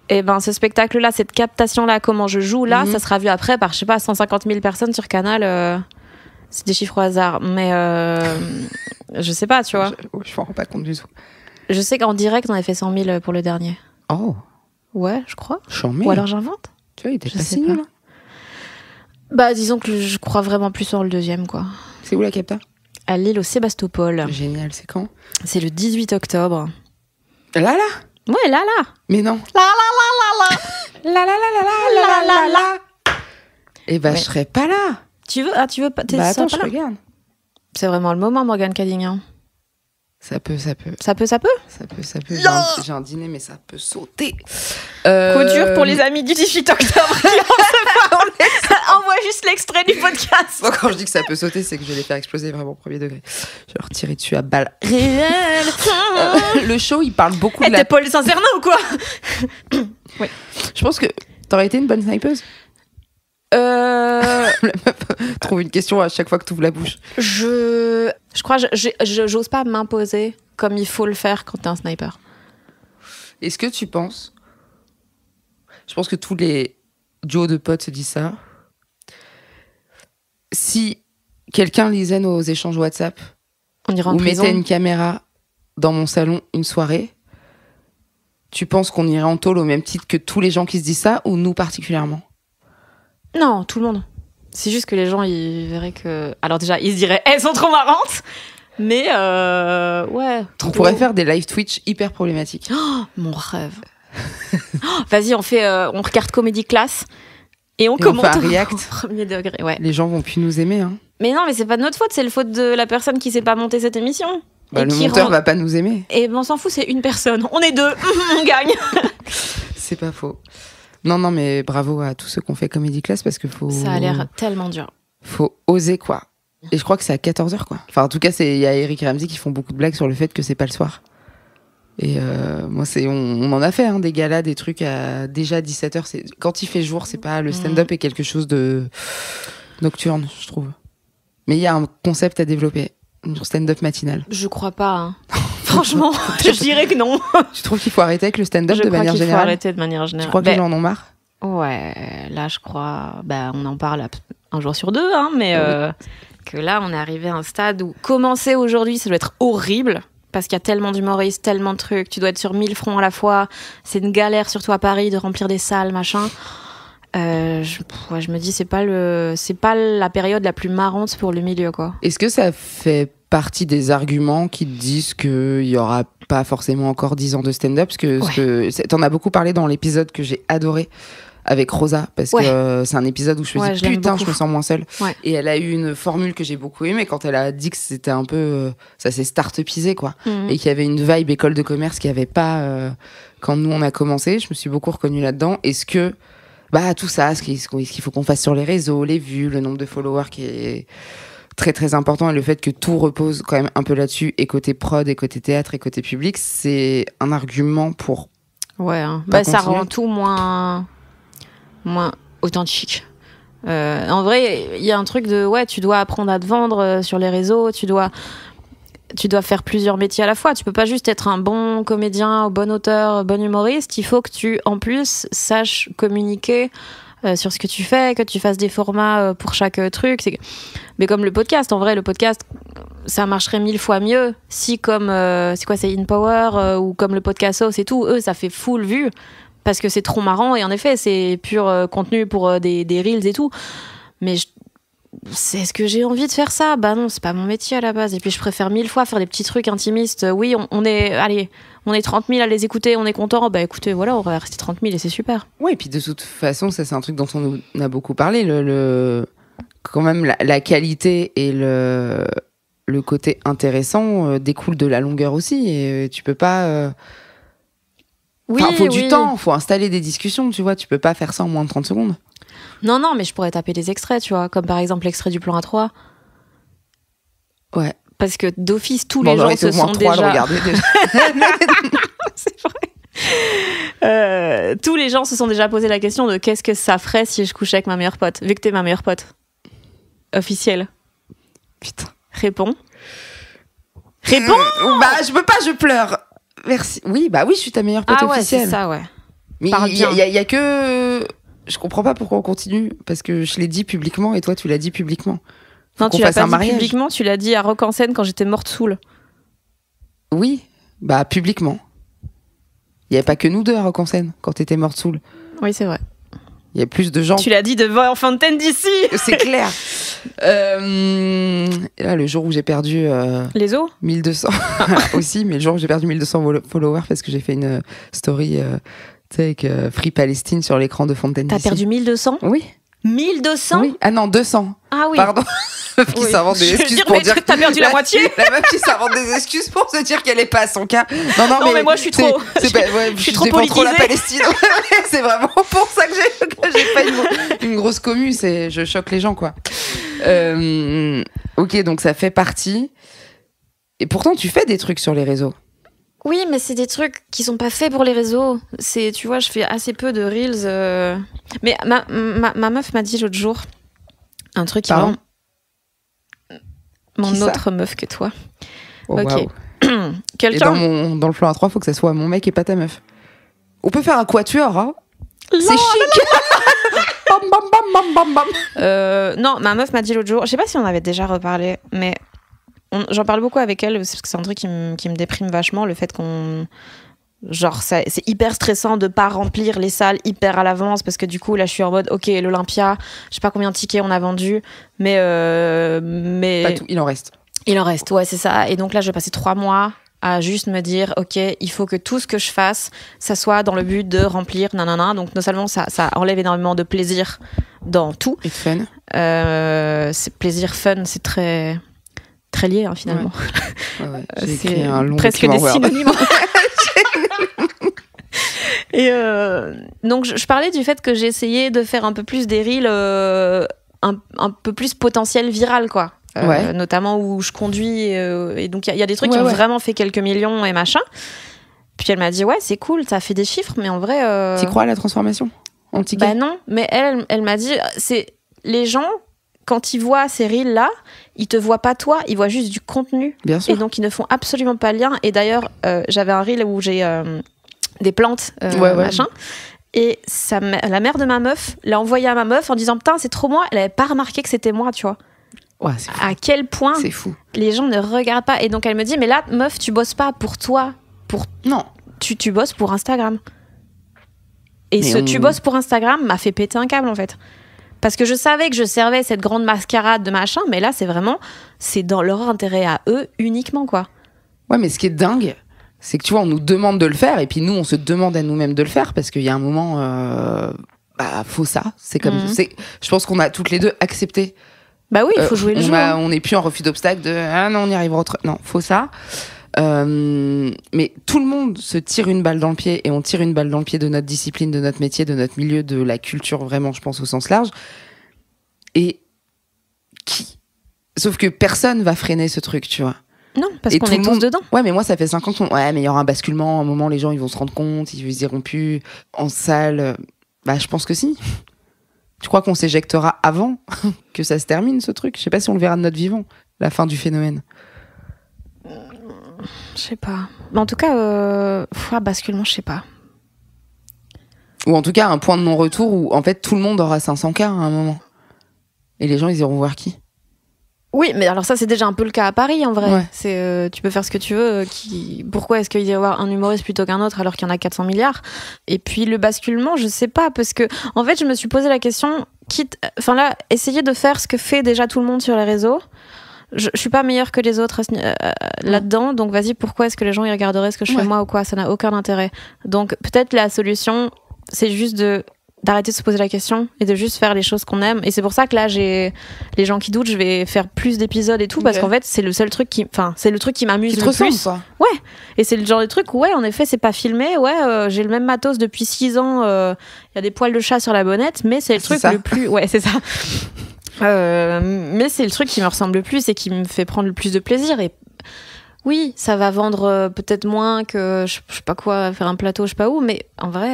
Et ben ce spectacle-là, cette captation-là, comment je joue là, ça sera vu après par, je sais pas, 150 000 personnes sur Canal. C'est des chiffres au hasard, mais je sais pas, tu vois. Je m'en rends pas compte du tout. Je sais qu'en direct, on avait fait 100 000 pour le dernier. Oh. Ouais, je crois. Chambé. Ou alors j'invente. Tu vois, il était pas si nul. Bah disons que je crois vraiment plus en le deuxième, quoi. C'est où la capta? À Lille, au Sébastopol. Génial, c'est quand? C'est le 18 octobre. Là. Ouais, là. Mais non. La. Eh ben, je serais pas là. Tu veux pas? Bah attends, je regarde. C'est vraiment le moment, Morgane Cadignan. Ça peut. Ça peut. J'ai un dîner, mais ça peut sauter. Coup dur pour les amis du 18 octobre. Envoie juste l'extrait du podcast. Bon, quand je dis que ça peut sauter, c'est que je vais les faire exploser vraiment au premier degré. Je vais leur tirer dessus à balles réelles. Le show, il parle beaucoup de la... T'es Paul Saint-Cernin ou quoi? Oui. Je pense que t'aurais été une bonne snipeuse. La meuf trouve une question à chaque fois que tu ouvres la bouche. Je crois que j'ose pas m'imposer comme il faut le faire quand t'es un sniper. Est-ce que tu penses... Je pense que tous les duos de potes se disent ça. Si quelqu'un lisait nos échanges WhatsApp, on ira en ou prison. mettait une caméra dans mon salon une soirée, tu penses qu'on irait en tôle au même titre que tous les gens qui se disent ça, ou nous particulièrement? Non, tout le monde. C'est juste que les gens, ils verraient que... Alors déjà, ils se diraient « Elles sont trop marrantes !» Mais ouais. On pourrait faire des live Twitch hyper problématiques. Oh, mon rêve. Vas-y, on regarde Comédie Class et on commente on fait un react. Au premier degré. Ouais. Les gens vont plus nous aimer. Hein. Mais non, mais c'est pas de notre faute, c'est le faute de la personne qui sait pas monter cette émission. Le monteur va pas nous aimer. Et on s'en fout, c'est une personne. On est 2, on gagne. C'est pas faux. Non, mais bravo à tous ceux qui ont fait Comedy Class parce que faut... Ça a l'air tellement dur. Faut oser, quoi. Et je crois que c'est à 14h, quoi. Enfin, en tout cas, il y a Eric et Ramsey qui font beaucoup de blagues sur le fait que c'est pas le soir. Et moi, on en a fait, hein, des galas, des trucs à déjà 17h. Quand il fait jour, c'est pas... Le stand-up est quelque chose de nocturne, je trouve. Mais il y a un concept à développer. Une stand-up matinale. Je crois pas, hein. Franchement, je dirais que non. Tu trouves qu'il faut arrêter avec le stand-up de manière générale ? Je crois qu'il faut arrêter de manière générale. Tu crois que les gens en ont marre ? Ouais, là je crois, on en parle un jour sur 2, hein, mais que là on est arrivé à un stade où commencer aujourd'hui ça doit être horrible parce qu'il y a tellement d'humoristes, tellement de trucs, tu dois être sur 1000 fronts à la fois, c'est une galère surtout à Paris de remplir des salles, machin. Je me dis c'est pas la période la plus marrante pour le milieu, quoi. Est-ce que ça fait partie des arguments qui te disent qu'il y aura pas forcément encore 10 ans de stand-up parce que t'en as beaucoup parlé dans l'épisode que j'ai adoré avec Rosa parce que c'est un épisode où je me dis putain je me sens moins seule et elle a eu une formule que j'ai beaucoup aimée quand elle a dit que c'était un peu ça s'est start-upisé, quoi, et qu'il y avait une vibe école de commerce qu'il n'y avait pas quand nous on a commencé. Je me suis beaucoup reconnue là-dedans. Est-ce que tout ça, ce qu'il faut qu'on fasse sur les réseaux, les vues, le nombre de followers qui est très très important et le fait que tout repose quand même un peu là-dessus, et côté prod, et côté théâtre, et côté public, c'est un argument pour... Ouais, hein. Ça rend tout moins authentique. En vrai, il y a un truc de... Ouais, tu dois apprendre à te vendre sur les réseaux, tu dois faire plusieurs métiers à la fois. Tu peux pas juste être un bon comédien, bon auteur, bon humoriste. Il faut que tu, en plus, saches communiquer sur ce que tu fais, que tu fasses des formats pour chaque truc. Mais comme le podcast, en vrai, le podcast, ça marcherait 1000 fois mieux si comme, c'est InPower ou comme le podcast Sauce et tout, eux, ça fait full vue parce que c'est trop marrant et en effet, c'est pur contenu pour des reels et tout. Mais est-ce que j'ai envie de faire ça ? Non, c'est pas mon métier à la base. Et puis je préfère 1000 fois faire des petits trucs intimistes. Oui, on est 30 000 à les écouter, on est content. Écoutez, voilà, on va rester 30 000 et c'est super. Oui, et puis de toute façon, ça c'est un truc dont on a beaucoup parlé. Quand même, la qualité et le côté intéressant découle de la longueur aussi. Et tu peux pas... faut du temps, faut installer des discussions, tu vois. Tu peux pas faire ça en moins de 30 secondes. Non, mais je pourrais taper des extraits, tu vois, comme par exemple l'extrait du plan A3. Ouais. Parce que d'office, tous les gens se sont déjà... C'est vrai. Tous les gens se sont déjà posé la question de qu'est-ce que ça ferait si je couchais avec ma meilleure pote, vu que t'es ma meilleure pote. Officielle. Putain. Réponds. Je peux pas, je pleure. Merci. Oui, je suis ta meilleure pote officielle. C'est ça, ouais. Mais il y a que... Je comprends pas pourquoi on continue, parce que je l'ai dit publiquement et toi tu l'as dit publiquement. Non, tu l'as pas dit publiquement, tu l'as dit à Rock en scène quand j'étais morte saoule. Oui, publiquement. Il y avait pas que nous deux à Rock en scène quand t'étais morte saoule. Oui, c'est vrai. Il y a plus de gens. Tu l'as dit devant Fontaine d'ici. C'est clair. Là, le jour où j'ai perdu... Les os 1200 aussi, mais le jour où j'ai perdu 1200 followers parce que j'ai fait une story... avec Free Palestine sur l'écran de Fontaine d'ici. T'as perdu 1200 ? Oui. 1200 ? Oui. Ah non, 200. Ah oui. Pardon. Meuf qui s'invente des excuses pour dire que t'as perdu la moitié. La meuf qui s'invente des excuses pour se dire qu'elle est pas à son cas. Non, mais moi je suis trop. Je suis trop politisée. Trop la Palestine. C'est vraiment pour ça que j'ai pas une grosse commu. Je choque les gens, quoi. Ok, donc ça fait partie. Et pourtant, tu fais des trucs sur les réseaux. Oui, mais c'est des trucs qui sont pas faits pour les réseaux. Tu vois, je fais assez peu de reels. Mais ma meuf m'a dit l'autre jour un truc qui rend mon autre meuf que toi. Oh, ok. Wow. Quelqu'un. Et dans le plan A3, faut que ça soit mon mec et pas ta meuf. On peut faire un quatuor, hein. C'est chic. Bam, bam, bam, bam, bam, bam. Non, ma meuf m'a dit l'autre jour. Je sais pas si on avait déjà reparlé, mais. J'en parle beaucoup avec elle parce que c'est un truc qui me déprime vachement, le fait qu'on... Genre, c'est hyper stressant de pas remplir les salles hyper à l'avance parce que du coup, là, je suis en mode, ok, l'Olympia, je sais pas combien de tickets on a vendu, mais... Pas tout, il en reste. Il en reste, ouais, c'est ça. Et donc là, je vais passer 3 mois à juste me dire, ok, il faut que tout ce que je fasse, ça soit dans le but de remplir, nanana. Donc, non seulement ça enlève énormément de plaisir dans tout. Et de fun. C'est plaisir, fun, c'est très très lié hein, finalement. Ouais, j'ai écrit un long presque des Word. synonymes. Et donc je parlais du fait que j'ai essayé de faire un peu plus des reels un peu plus potentiel viral quoi. Notamment où je conduis et donc il y a des trucs qui ont vraiment fait quelques millions et machin. Puis elle m'a dit ouais c'est cool, ça fait des chiffres mais en vrai T'y crois à la transformation en ticket? Bah non, mais elle m'a dit c'est les gens quand ils voient ces reels là, ils te voient pas toi, ils voient juste du contenu. Bien sûr. Et donc ils ne font absolument pas le lien. Et d'ailleurs j'avais un reel où j'ai des plantes machin. Et la mère de ma meuf l'a envoyé à ma meuf en disant putain c'est trop moi. Elle avait pas remarqué que c'était moi, tu vois. Ouais, c'est fou. À quel point c'est fou. Les gens ne regardent pas. Et donc elle me dit mais là meuf tu bosses pas pour toi, non, tu bosses pour Instagram. Et tu bosses pour Instagram m'a fait péter un câble en fait. Parce que je savais que je servais cette grande mascarade de machin, mais là c'est dans leur intérêt à eux uniquement quoi. Ouais, mais ce qui est dingue, c'est que tu vois, on nous demande de le faire et puis nous, on se demande à nous-mêmes de le faire parce qu'il y a un moment, faut ça. C'est comme, je pense qu'on a toutes les deux accepté. Bah oui, il faut jouer le jeu. On n'est plus en refus d'obstacle de ah non, on y arrivera autre. Non, faut ça. Mais tout le monde se tire une balle dans le pied et on tire une balle dans le pied de notre discipline, de notre métier, de notre milieu, de la culture vraiment, je pense au sens large. Et sauf que personne va freiner ce truc, tu vois. Non, parce qu'on est tous dedans. Ouais, mais moi, ça fait 5 ans ouais, mais il y aura un basculement. À un moment, les gens, ils vont se rendre compte, ils iront plus en salle. Bah, je pense que si. Tu crois qu'on s'éjectera avant que ça se termine, ce truc? Je sais pas si on le verra de notre vivant, la fin du phénomène. Je sais pas. Mais en tout cas, basculement, je sais pas. Ou en tout cas, un point de non-retour où, en fait, tout le monde aura 500K à un moment. Et les gens, ils iront voir qui? Oui, mais alors ça, c'est déjà un peu le cas à Paris, en vrai. Ouais. C'est, tu peux faire ce que tu veux. Pourquoi est-ce qu'il y a avoir un humoriste plutôt qu'un autre alors qu'il y en a 400 milliards? Et puis le basculement, je sais pas, parce que, en fait, je me suis posé la question, essayer de faire ce que fait déjà tout le monde sur les réseaux. Je suis pas meilleure que les autres là-dedans, donc vas-y, pourquoi est-ce que les gens ils regarderaient ce que je fais moi ou quoi? Ça n'a aucun intérêt. Donc peut-être la solution, c'est juste d'arrêter de se poser la question et de juste faire les choses qu'on aime. Et c'est pour ça que là, j'ai les gens qui doutent, je vais faire plus d'épisodes et tout, parce qu'en fait, c'est le seul truc c'est le truc qui m'amuse le plus. Quoi. Ouais. Et c'est le genre de truc où, en effet, c'est pas filmé. J'ai le même matos depuis 6 ans. Il y a des poils de chat sur la bonnette, mais c'est le truc le plus. Ouais, c'est ça. Mais c'est le truc qui me ressemble le plus et qui me fait prendre le plus de plaisir. Et oui, ça va vendre peut-être moins que je sais pas quoi, faire un plateau, je sais pas où, mais en vrai,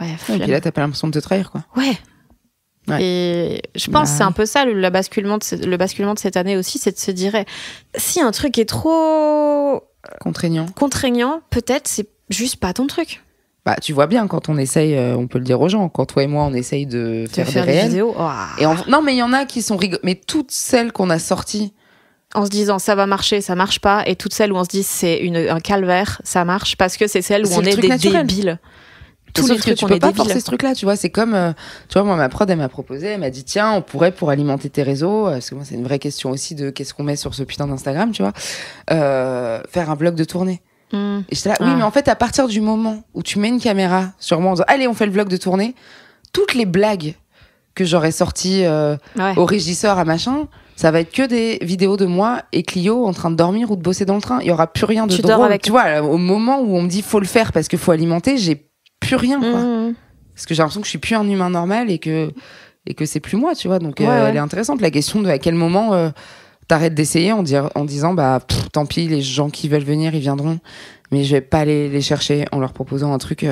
et puis là, t'as pas l'impression de te trahir, quoi. Ouais. Et je pense que c'est un peu ça le basculement de cette année aussi, c'est de se dire si un truc est trop contraignant, peut-être c'est juste pas ton truc. Bah, tu vois bien, quand on essaye, on peut le dire aux gens, quand toi et moi, on essaye de faire des réels. Vidéos. Oh. Et non, mais il y en a qui sont mais toutes celles qu'on a sorties. En se disant, ça va marcher, ça marche pas. Et toutes celles où on se dit, c'est un calvaire, ça marche. Parce que c'est celles où on est des débiles. Tous les trucs, tu peux pas forcer ce truc-là, tu vois. C'est comme, tu vois, moi, ma prod, elle m'a proposé, elle m'a dit, tiens, on pourrait, pour alimenter tes réseaux, parce que moi, c'est une vraie question aussi de qu'est-ce qu'on met sur ce putain d'Instagram, tu vois, faire un vlog de tournée. Et j'étais là, oui, mais en fait, à partir du moment où tu mets une caméra sur moi en disant, allez, on fait le vlog de tournée, toutes les blagues que j'aurais sorties au régisseur à machin, ça va être que des vidéos de moi et Clio en train de dormir ou de bosser dans le train. Il y aura plus rien de drôle. Tu vois, au moment où on me dit faut le faire parce qu'il faut alimenter, j'ai plus rien, quoi. Parce que j'ai l'impression que je suis plus un humain normal et que c'est plus moi, tu vois. Donc elle est intéressante, la question de à quel moment t'arrêtes d'essayer en disant tant pis, les gens qui veulent venir, ils viendront, mais je vais pas les chercher en leur proposant un truc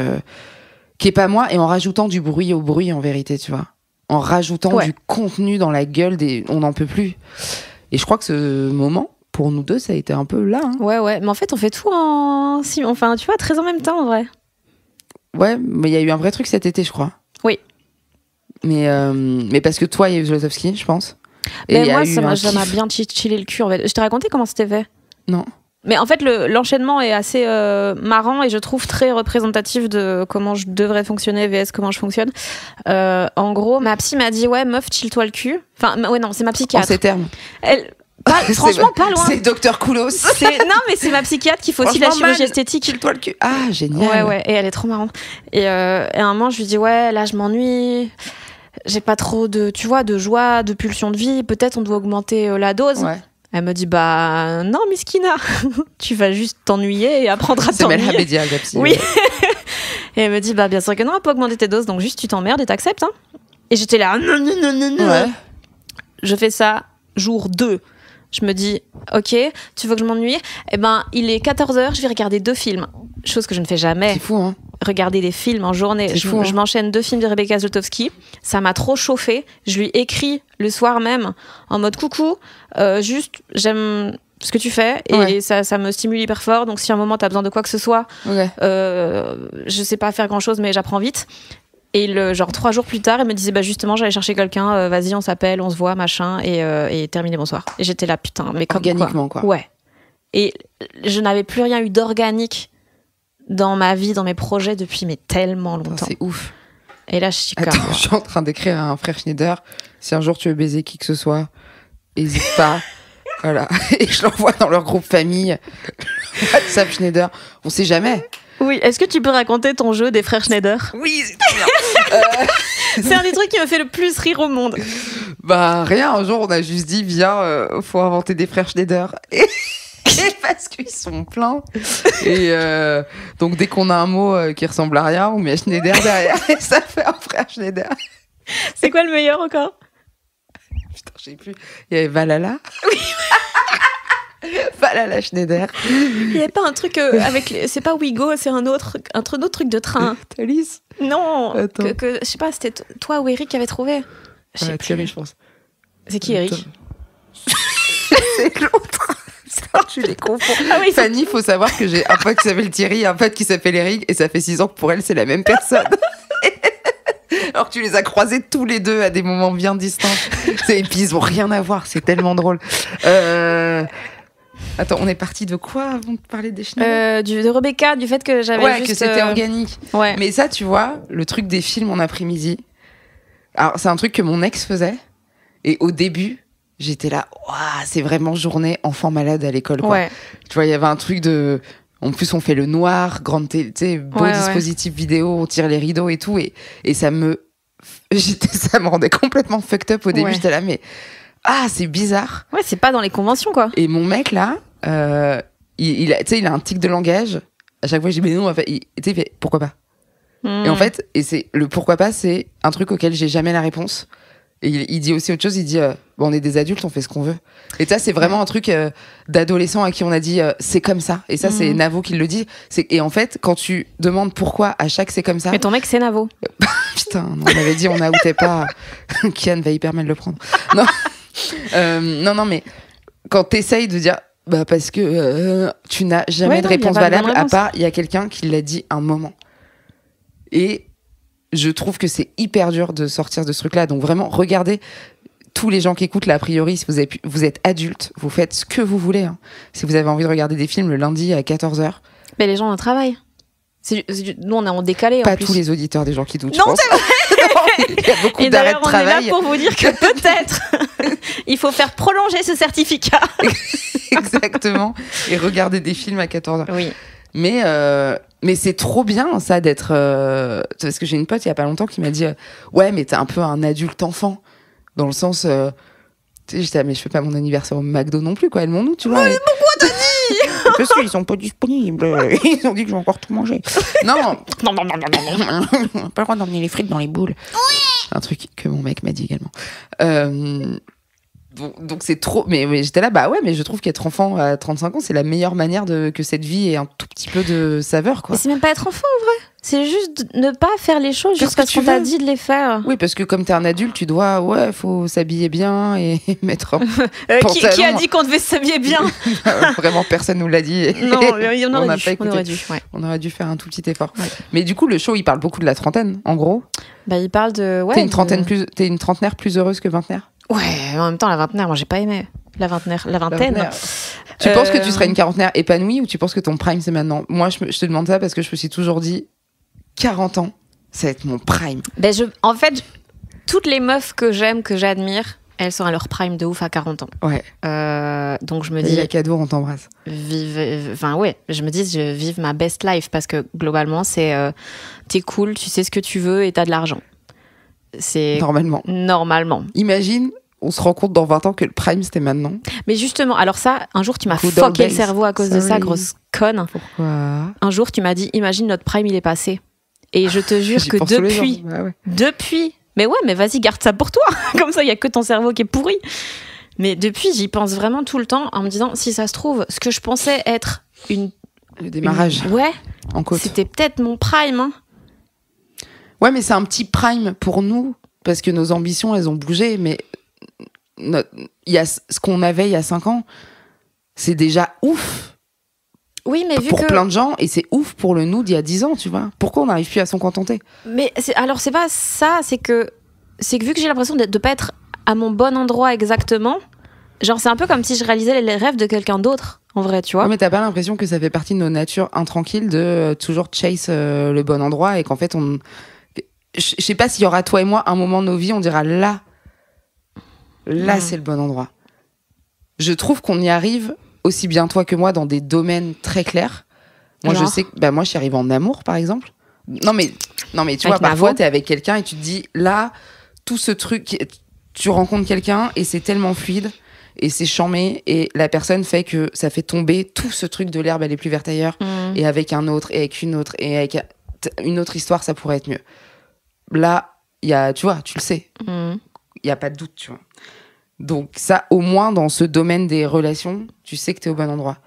qui est pas moi et en rajoutant du bruit au bruit, en vérité, tu vois. En rajoutant du contenu dans la gueule on n'en peut plus. Et je crois que ce moment, pour nous deux, ça a été un peu là. Hein. Ouais. Mais en fait, on fait tout tu vois, très en même temps, en vrai. Ouais, mais il y a eu un vrai truc cet été, je crois. Oui. Mais parce que toi, il y a eu Zlotowski, je pense. Et moi, ça m'a bien chillé le cul, en fait. Je t'ai raconté comment c'était fait? Non. Mais en fait, l'enchaînement est assez marrant et je trouve très représentatif de comment je devrais fonctionner vs comment je fonctionne. En gros, ma psy m'a dit ouais, meuf, chill-toi le cul. Enfin, ouais, non, c'est ma psychiatre. En ces termes. Franchement, pas loin. C'est Docteur Koulos. Non, mais c'est ma psychiatre qui fait aussi la chirurgie esthétique. Chill-toi le cul. Ah, génial. Ouais, et elle est trop marrante. Et à un moment, je lui dis ouais, là, je m'ennuie. J'ai pas trop de joie, de pulsion de vie. Peut-être on doit augmenter la dose. Ouais. Elle me dit, bah non, Miskina, tu vas juste t'ennuyer et apprendre à t'ennuyer. C'est Melha Bedia, la psy. Oui. Et elle me dit, bah bien sûr que non, on va pas augmenter tes doses, donc juste tu t'emmerdes et t'acceptes. Hein. Et j'étais là, non. Ouais. Je fais ça, jour 2. Je me dis, ok, tu veux que je m'ennuie ? Eh ben, il est 14h, je vais regarder 2 films. Chose que je ne fais jamais. C'est fou, hein. Regarder des films en journée. C'est fou, hein. Je m'enchaîne 2 films de Rebecca Zlotowski. Ça m'a trop chauffé. Je lui écris le soir même en mode coucou, juste j'aime ce que tu fais et ça me stimule hyper fort. Donc si à un moment t'as besoin de quoi que ce soit, je sais pas faire grand chose mais j'apprends vite. Et genre 3 jours plus tard, elle me disait bah justement j'allais chercher quelqu'un, vas-y on s'appelle, on se voit machin et terminé bonsoir. Et j'étais là putain mais comme organiquement quoi. Ouais. Et je n'avais plus rien eu d'organique dans ma vie, dans mes projets depuis mais tellement longtemps. C'est ouf. Et là je suis comme je suis en train d'écrire à un frère Schneider, si un jour tu veux baiser qui que ce soit, hésite pas. Voilà. Et je l'envoie dans leur groupe famille. WhatsApp Schneider. On sait jamais. Oui, est-ce que tu peux raconter ton jeu des frères Schneider ? Oui, c'est très bien. C'est un des trucs qui me fait le plus rire au monde. Bah rien, un jour on a juste dit viens, faut inventer des frères Schneider. Et parce qu'ils sont pleins. Et donc dès qu'on a un mot qui ressemble à rien, on met Schneider derrière et ça fait un frère Schneider. C'est quoi le meilleur encore ? Putain, je sais plus. Il y avait Valhalla. Oui. Valhalla Schneider. Il n'y avait pas un truc avec... C'est pas Ouigo, c'est un autre truc de train. Thalys ? Non, je sais pas, c'était toi ou Eric qui avait trouvé. Thierry, je pense. C'est qui, Eric ? C'est l'autre. Tu les confonds. Ah oui, Fanny, il faut savoir que j'ai un pote qui s'appelle Thierry et un pote qui s'appelle Eric, et ça fait 6 ans que pour elle, c'est la même personne. Alors tu les as croisés tous les deux à des moments bien distincts. Et puis ils ont rien à voir, c'est tellement drôle. Attends, on est parti de quoi avant de parler des Schneider ? De Rebecca, du fait que j'avais juste... que c'était organique. Ouais. Mais ça, tu vois, le truc des films en après-midi, alors c'est un truc que mon ex faisait, et au début, j'étais là, c'est vraiment journée enfant malade à l'école, quoi. Ouais. Tu vois, il y avait un truc de... En plus, on fait le noir, grande télé, tu sais, beau dispositif vidéo, on tire les rideaux et tout, et ça me rendait complètement fucked up au début. J'étais là, mais c'est bizarre. Ouais, c'est pas dans les conventions, quoi. Et mon mec là, il a un tic de langage. À chaque fois, je dis mais non, il fait pourquoi pas. Et en fait, c'est le pourquoi pas, c'est un truc auquel j'ai jamais la réponse. Et il dit aussi autre chose, il dit on est des adultes, on fait ce qu'on veut. Et ça, c'est vraiment un truc d'adolescent à qui on a dit c'est comme ça. Et ça, c'est Navo qui le dit. Et en fait, quand tu demandes pourquoi à chaque c'est comme ça. Mais ton mec, c'est Navo. Putain, on avait dit on n'outait pas. Kian va hyper mal le prendre. Non. Non, mais quand t'essayes de dire parce que tu n'as jamais de réponse valable, à part il y a quelqu'un qui l'a dit un moment. Et je trouve que c'est hyper dur de sortir de ce truc-là. Donc vraiment, regardez tous les gens qui écoutent là, a priori, si vous êtes adulte, vous faites ce que vous voulez. Hein. Si vous avez envie de regarder des films le lundi à 14h. Mais les gens ont un travail. Nous, on est en décalé. Pas en plus. tous les auditeurs des gens qui doutent. Non, c'est vrai. Il y a beaucoup d'arrêts de travail. Et d'ailleurs, on est là pour vous dire que peut-être il faut faire prolonger ce certificat. Exactement. Et regarder des films à 14h. Oui. Mais c'est trop bien ça d'être parce que j'ai une pote il y a pas longtemps qui m'a dit ouais mais t'es un peu un adulte enfant dans le sens tu sais j'étais mais je fais pas mon anniversaire au McDo non plus quoi elles m'ont nous tu vois. Mais pourquoi t'as dit parce qu'ils sont pas disponibles, ils ont dit que je vais encore tout manger. Non pas le droit d'emmener les frites dans les boules. Oui. Un truc que mon mec m'a dit également. Donc c'est trop, mais j'étais là, mais je trouve qu'être enfant à 35 ans, c'est la meilleure manière que cette vie ait un tout petit peu de saveur, quoi. Mais c'est même pas être enfant, en vrai. C'est juste ne pas faire les choses juste parce qu'on t'a dit de les faire. Oui, parce que comme t'es un adulte, tu dois, faut s'habiller bien et mettre un pantalon. Qui a dit qu'on devait s'habiller bien? Vraiment, personne nous l'a dit. Non, on aurait dû faire un tout petit effort. Ouais. Mais du coup, le show, il parle beaucoup de la trentaine, en gros. Il parle de... Ouais, t'es une trentenaire plus heureuse que vingtenaire? Ouais, en même temps, la vingtenaire, moi, j'ai pas aimé. La vingtaine. Tu penses que tu serais une quarantenaire épanouie ou tu penses que ton prime, c'est maintenant? Moi, je te demande ça parce que je me suis toujours dit 40 ans, ça va être mon prime. En fait, toutes les meufs que j'aime, que j'admire, elles sont à leur prime de ouf à 40 ans. Ouais. Donc je me dis... Il y a cadeau, on t'embrasse. Je me dis, je vive ma best life parce que globalement, c'est t'es cool, tu sais ce que tu veux et t'as de l'argent. C'est... Normalement. Normalement. Imagine, on se rend compte dans 20 ans que le prime, c'était maintenant. Mais justement, alors ça, un jour, tu m'as Good old fucké le days. cerveau à cause de ça, Sorry. grosse conne. Pourquoi? Un jour, tu m'as dit, imagine notre prime, il est passé. Et je te jure J'y que pense tous les jours. Ouais. depuis, mais ouais, mais vas-y, garde ça pour toi. Comme ça, il y a que ton cerveau qui est pourri. Mais depuis, j'y pense vraiment tout le temps en me disant, si ça se trouve, ce que je pensais être Le démarrage ouais, en côte. c'était peut-être mon prime. Hein. Ouais, mais c'est un petit prime pour nous, parce que nos ambitions, elles ont bougé, mais il y a ce qu'on avait il y a 5 ans, c'est déjà ouf Oui, mais vu pour que... plein de gens, et c'est ouf pour le nous d'il y a 10 ans, tu vois. Pourquoi on n'arrive plus à s'en contenter? Mais alors, c'est pas ça, c'est que vu que j'ai l'impression de pas être à mon bon endroit exactement, genre, c'est un peu comme si je réalisais les rêves de quelqu'un d'autre, en vrai, tu vois. Ouais, mais t'as pas l'impression que ça fait partie de nos natures intranquilles de toujours chase le bon endroit, et qu'en fait, je sais pas s'il y aura toi et moi un moment de nos vies, on dira là, c'est le bon endroit. Je trouve qu'on y arrive aussi bien toi que moi dans des domaines très clairs. Moi, Genre je sais que moi, j'y arrive en amour, par exemple. Non, mais tu vois, Avec parfois, Navo. t'es avec quelqu'un et tu te dis là, tout ce truc, tu rencontres quelqu'un et c'est tellement fluide et c'est charmé et la personne fait que ça fait tomber tout ce truc de l'herbe, elle est plus verte ailleurs. Et avec un autre, et avec une autre, et avec une autre histoire, ça pourrait être mieux. Là, il y a, tu vois, tu le sais. Il n'y a pas de doute, tu vois. Donc ça, au moins, dans ce domaine des relations, tu sais que tu es au bon endroit.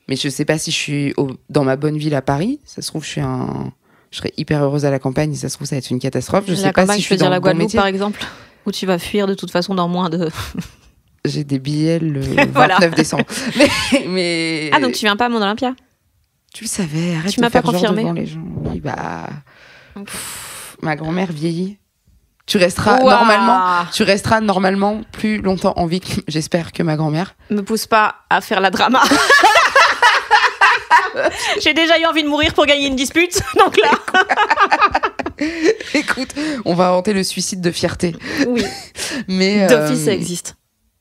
Mais je sais pas si je suis dans ma bonne ville à Paris. Ça se trouve, je serais hyper heureuse à la campagne. Ça se trouve, ça va être une catastrophe. Je sais pas si je suis veux dire dans la le bon Guadeloupe, métier. par exemple, où tu vas fuir de toute façon dans moins de... J'ai des billets le 29 Voilà. décembre. Mais... Ah, donc tu viens pas à Mont Olympia? Tu le savais, arrête Tu de m'as pas faire genre confirmé. devant les gens. Oui, bah... Ok. Ma grand-mère vieillit. Tu resteras Ouah. normalement plus longtemps en vie, j'espère, que ma grand-mère. Me pousse pas à faire la drama. J'ai déjà eu envie de mourir pour gagner une dispute, donc là... Écoute, on va inventer le suicide de fierté. Oui, Mais d'office, ça existe.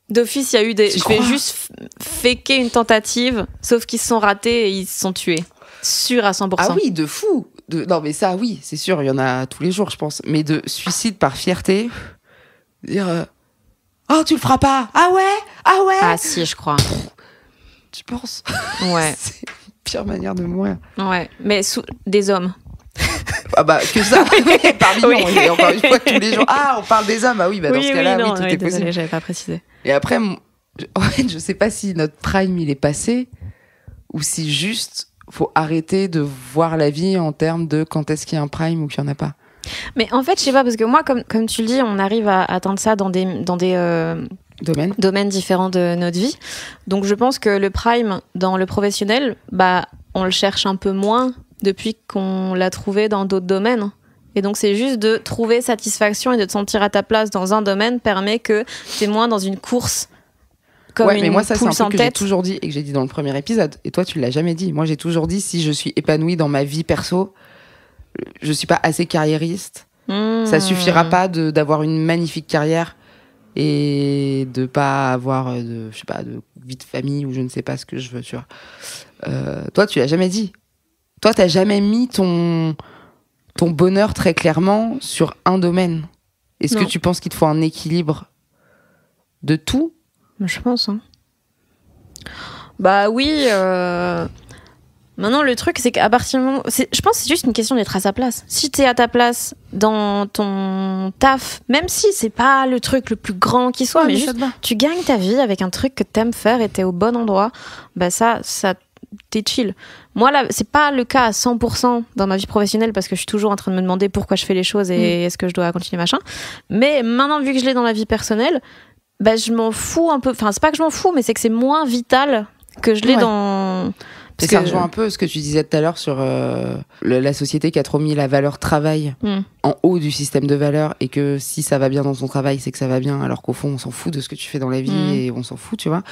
D'office, il y a eu des... Tu Je vais crois juste faker une tentative, sauf qu'ils se sont ratés et ils se sont tués. Sûr à 100%. Ah oui, de fou. Non, mais ça, oui, c'est sûr, il y en a tous les jours, je pense. Mais de suicide par fierté, dire oh, tu le feras pas. Ah ouais. Ah si, je crois. Tu penses? Ouais, C'est la pire manière de mourir. ouais. Mais des hommes. Ah bah, que ça. Par millions, Oui. et encore une fois, tous les jours. Ah, on parle des hommes. Ah oui, bah dans ce cas-là, oui, tout est désolée, possible. j'avais pas précisé. Et après, en fait, je sais pas si notre prime, il est passé, ou si juste, faut arrêter de voir la vie en termes de quand est-ce qu'il y a un prime ou qu'il n'y en a pas. Mais en fait, je sais pas, parce que moi, comme tu le dis, on arrive à atteindre ça dans des Domaine. domaines différents de notre vie. Donc je pense que le prime dans le professionnel, bah, on le cherche un peu moins depuis qu'on l'a trouvé dans d'autres domaines. Et donc c'est juste de trouver satisfaction et de te sentir à ta place dans un domaine permet que t'es moins dans une course comme ouais, une mais moi, ça, c'est poule un sans truc que j'ai tête. toujours dit et que j'ai dit dans le premier épisode. Et toi, tu l'as jamais dit. Moi, j'ai toujours dit, si je suis épanouie dans ma vie perso, je suis pas assez carriériste. Ça suffira pas d'avoir une magnifique carrière et de pas avoir de vie de famille ou je ne sais pas ce que je veux, tu vois. Toi, tu l'as jamais dit. Toi, t'as jamais mis ton bonheur très clairement sur un domaine. Est-ce que Non. tu penses qu'il te faut un équilibre de tout? Je pense. Hein. Bah oui. Maintenant, le truc, c'est qu'à partir du moment... Je pense que c'est juste une question d'être à sa place. Si t'es à ta place dans ton taf, même si c'est pas le truc le plus grand qui soit, mais ça juste te va. tu gagnes ta vie avec un truc que t'aimes faire et t'es au bon endroit, bah ça t'es chill. Moi, là, c'est pas le cas à 100% dans ma vie professionnelle parce que je suis toujours en train de me demander pourquoi je fais les choses et est-ce que je dois continuer machin. Mais maintenant, vu que je l'ai dans la vie personnelle, bah, je m'en fous un peu. Enfin, c'est pas que je m'en fous, mais c'est que c'est moins vital que je l'ai Ouais. dans... Parce que ça rejoint un peu ce que tu disais tout à l'heure sur la société qui a trop mis la valeur travail en haut du système de valeurs et que si ça va bien dans ton travail, c'est que ça va bien, alors qu'au fond, on s'en fout de ce que tu fais dans la vie et on s'en fout, tu vois.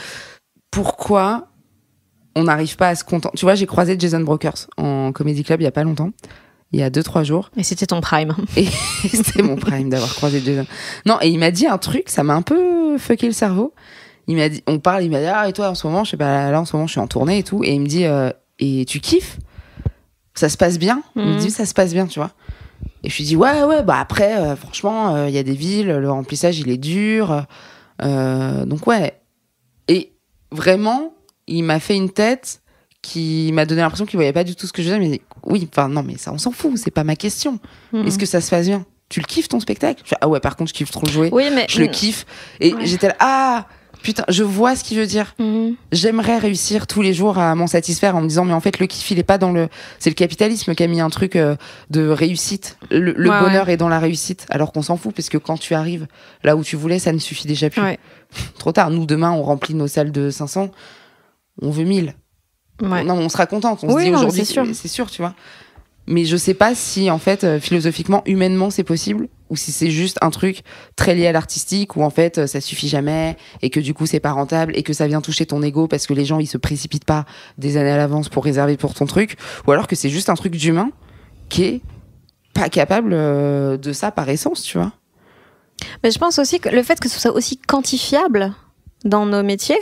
Pourquoi on n'arrive pas à se contenter? Tu vois, j'ai croisé Jason Brokers en Comedy Club il y a pas longtemps, il y a 2-3 jours. Et c'était ton prime. Et c'était mon prime d'avoir croisé Jason. Non, et il m'a dit un truc, ça m'a un peu fucké le cerveau. Il m'a dit, il m'a dit, ah, et toi, en ce moment, je sais pas, là, en ce moment, je suis en tournée et tout. Et il me dit, et tu kiffes? Ça se passe bien? Il me dit, ça se passe bien, tu vois. Et je lui dis, ouais, bah après, franchement, il y a des villes, le remplissage, il est dur. Donc ouais. Et vraiment, il m'a fait une tête qui m'a donné l'impression qu'il voyait pas du tout ce que je disais. Mais oui, enfin non, mais ça, on s'en fout, c'est pas ma question. Est-ce que ça se passe bien? Tu le kiffes ton spectacle? Ah ouais, par contre, je kiffe trop le jouer. Oui, mais je le kiffe. Et j'étais là, ah putain, je vois ce qu'il veut dire. J'aimerais réussir tous les jours à m'en satisfaire en me disant, mais en fait, le kiff, il est pas dans le. C'est le capitalisme qui a mis un truc de réussite. Le bonheur est dans la réussite, alors qu'on s'en fout, parce que quand tu arrives là où tu voulais, ça ne suffit déjà plus. Trop tard. Nous, demain, on remplit nos salles de 500, on veut 1000. Non, on sera contente. On se dit aujourd'hui, c'est sûr, tu vois. Mais je sais pas si, en fait, philosophiquement, humainement, c'est possible, ou si c'est juste un truc très lié à l'artistique, où en fait, ça suffit jamais, et que du coup, c'est pas rentable, et que ça vient toucher ton ego, parce que les gens, ils se précipitent pas des années à l'avance pour réserver pour ton truc, ou alors que c'est juste un truc d'humain qui est pas capable de ça par essence, tu vois. Mais je pense aussi que le fait que ce soit aussi quantifiable dans nos métiers,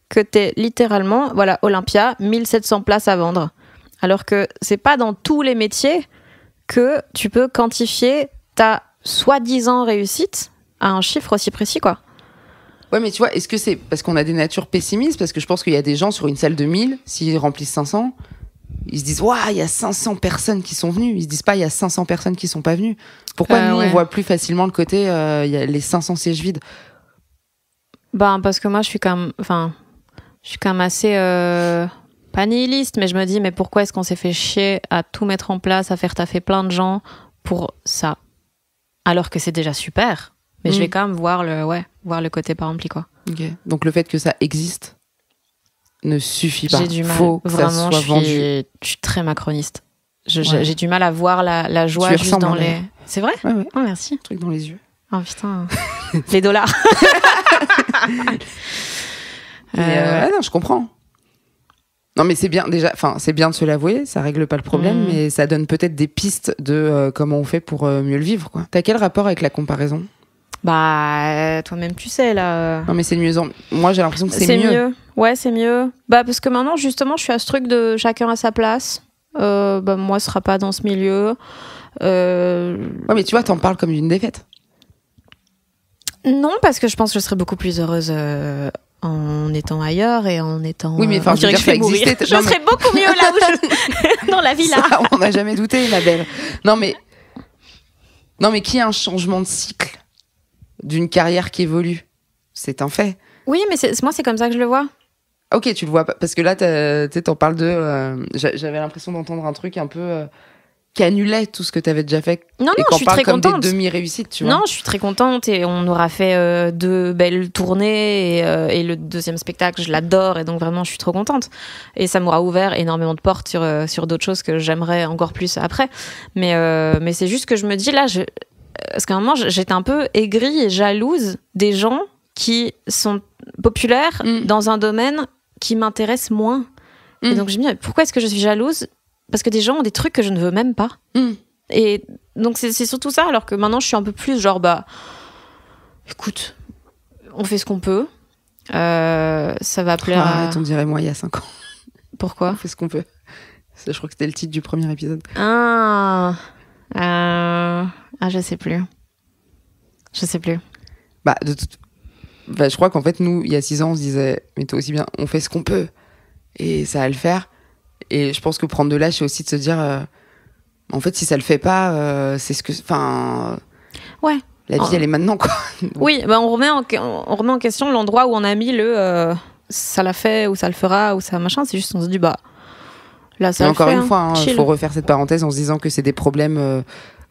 que t'es littéralement, voilà, Olympia, 1700 places à vendre. Alors que c'est pas dans tous les métiers que tu peux quantifier ta soi-disant réussite à un chiffre aussi précis, quoi. Ouais, mais tu vois, est-ce que c'est parce qu'on a des natures pessimistes? Parce que je pense qu'il y a des gens sur une salle de 1000, s'ils remplissent 500, ils se disent, waouh, il y a 500 personnes qui sont venues. Ils se disent pas, il y a 500 personnes qui sont pas venues. Pourquoi nous, on voit plus facilement le côté, il y a les 500 sièges vides? Ben, parce que moi, je suis quand même assez. Pas nihiliste, mais je me dis, mais pourquoi est-ce qu'on s'est fait chier à tout mettre en place, à faire taffer plein de gens pour ça, alors que c'est déjà super. Mais je vais quand même voir le côté pas rempli, quoi. Okay. Donc le fait que ça existe ne suffit pas. J'ai du mal. Faut que vraiment, ça soit vendu. Je suis très macroniste. J'ai du mal à voir la joie juste dans les... C'est vrai? Ouais. Oh, merci. Un truc dans les yeux. Oh putain. Les dollars. Non, je comprends. Non, mais c'est bien déjà. Enfin, c'est bien de se l'avouer. Ça règle pas le problème, mais ça donne peut-être des pistes de comment on fait pour mieux le vivre, quoi. T'as quel rapport avec la comparaison? Bah, toi-même, tu sais là. Non, mais c'est mieux. Moi, j'ai l'impression que c'est mieux. Ouais, c'est mieux. Bah, parce que maintenant, justement, je suis à ce truc de chacun à sa place. Bah, moi, ce sera pas dans ce milieu. Ouais, mais tu vois, t'en parles comme d'une défaite. Non, parce que je pense que je serais beaucoup plus heureuse en étant ailleurs et en étant... Oui, mais enfin, je veux dire, ça existait. Je serais beaucoup mieux là où je... dans la villa. Ça, on n'a jamais douté, ma belle. Non, mais qu'il y ait un changement de cycle d'une carrière qui évolue, c'est un fait. Oui, mais moi, c'est comme ça que je le vois. Ok, tu le vois pas. Parce que là, t'en parles de... j'avais l'impression d'entendre un truc un peu... qui annulait tout ce que tu avais déjà fait. Non, je suis très contente. Des demi-réussites, tu vois. Non, je suis très contente et on aura fait 2 belles tournées et le deuxième spectacle, je l'adore et donc vraiment, je suis trop contente. Et ça m'aura ouvert énormément de portes sur d'autres choses que j'aimerais encore plus après. Mais c'est juste que je me dis là, parce qu'à un moment, j'étais un peu aigrie et jalouse des gens qui sont populaires dans un domaine qui m'intéresse moins. Et donc je me dis, pourquoi est-ce que je suis jalouse ? Parce que des gens ont des trucs que je ne veux même pas. Et donc, c'est surtout ça. Alors que maintenant, je suis un peu plus genre, bah, écoute, on fait ce qu'on peut. Ça va plaire Arrête, on dirait moi il y a 5 ans. Pourquoi ? On fait ce qu'on peut. Je crois que c'était le titre du premier épisode. Je sais plus. Bah, je crois qu'en fait, nous, il y a 6 ans, on se disait, mais toi aussi bien, on fait ce qu'on peut. Et ça va le faire. Et je pense que prendre de l'âge, c'est aussi de se dire, en fait, si ça le fait pas, c'est ce que, enfin, ouais. La vie, elle est maintenant, quoi. Oui, bah on remet en question l'endroit où on a mis le, ça l'a fait ou ça le fera ou ça machin. C'est juste, on se dit, bah, là, ça le fait. Encore une fois, il faut refaire cette parenthèse en se disant que c'est des problèmes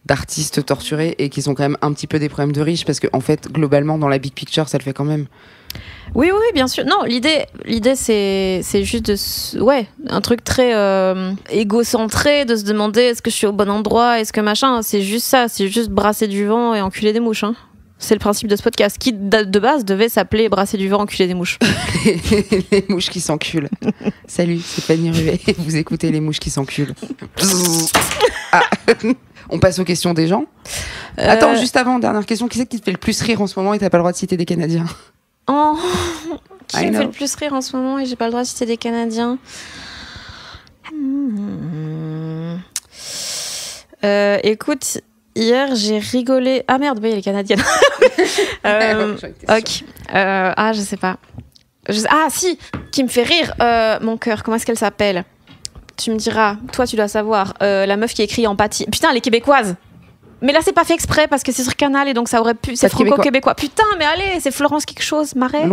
d'artistes torturés et qui sont quand même un petit peu des problèmes de riches parce que, en fait, globalement, dans la big picture, ça le fait quand même. Oui, bien sûr. Non, l'idée, c'est juste un truc très égocentré de se demander est-ce que je suis au bon endroit, est-ce que machin. C'est juste ça, c'est juste brasser du vent et enculer des mouches. Hein. C'est le principe de ce podcast qui, de base, devait s'appeler brasser du vent, enculer des mouches. Les mouches qui s'enculent. Salut, c'est Fanny Ruet. Vous écoutez les mouches qui s'enculent. On passe aux questions des gens. Attends, juste avant, dernière question. Qui c'est qui te fait le plus rire en ce moment et t'as pas le droit de citer des Canadiens? Qui me fait le plus rire en ce moment et j'ai pas le droit de citer des Canadiens? Écoute, Hier, j'ai rigolé. Ah merde, oui, elle est canadienne. Ok. Je sais pas. Ah si, qui me fait rire. Mon cœur, comment est-ce qu'elle s'appelle? Tu me diras, toi tu dois savoir. La meuf qui écrit Empathie. Putain, elle est québécoise. Mais là, c'est pas fait exprès parce que c'est sur Canal et donc ça aurait pu. C'est franco-québécois. Putain, mais allez, c'est Florence quelque chose, Marais.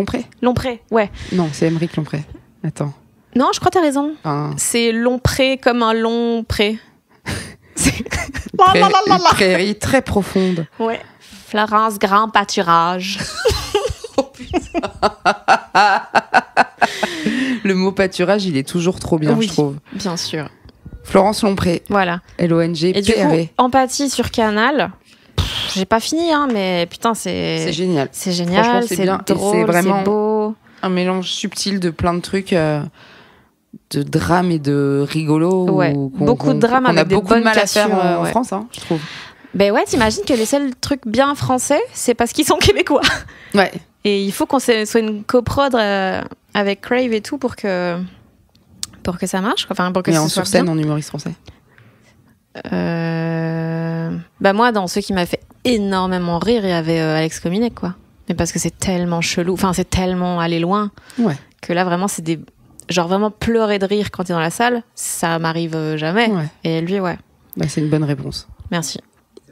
Lompré, ouais. Non, c'est Émeric Lompré. Attends. Non, je crois que t'as raison. C'est Lompré comme un long pré. Une prairie très profonde. Ouais. Florence Grand Pâturage. Oh putain. Le mot pâturage, il est toujours trop bien, je trouve. Bien sûr. Florence Lompré. Voilà. L-O-N-G-P-R-E. Et du coup, Empathie sur Canal. J'ai pas fini, hein, mais putain, c'est génial. C'est génial, c'est drôle, c'est vraiment c'est beau. Un mélange subtil de plein de trucs, de drame et de rigolo. Ouais. Beaucoup de drame avec des bonnes On a beaucoup de mal à cassures, faire en France, hein, je trouve. Ben ouais, t'imagines que les seuls trucs bien français, c'est parce qu'ils sont québécois. Ouais. Et il faut qu'on soit une coprod avec Crave et tout pour que ça marche. Enfin, pour que et sur scène, en humoriste français. Bah moi, dans ceux qui m'a fait énormément rire, il y avait Alex Cominec, quoi. Mais parce que c'est tellement chelou, enfin c'est tellement allé loin, que là vraiment c'est des genre vraiment pleurer de rire quand t'es dans la salle, ça m'arrive jamais. Ouais. Et lui, ouais. Bah, c'est une bonne réponse. Merci.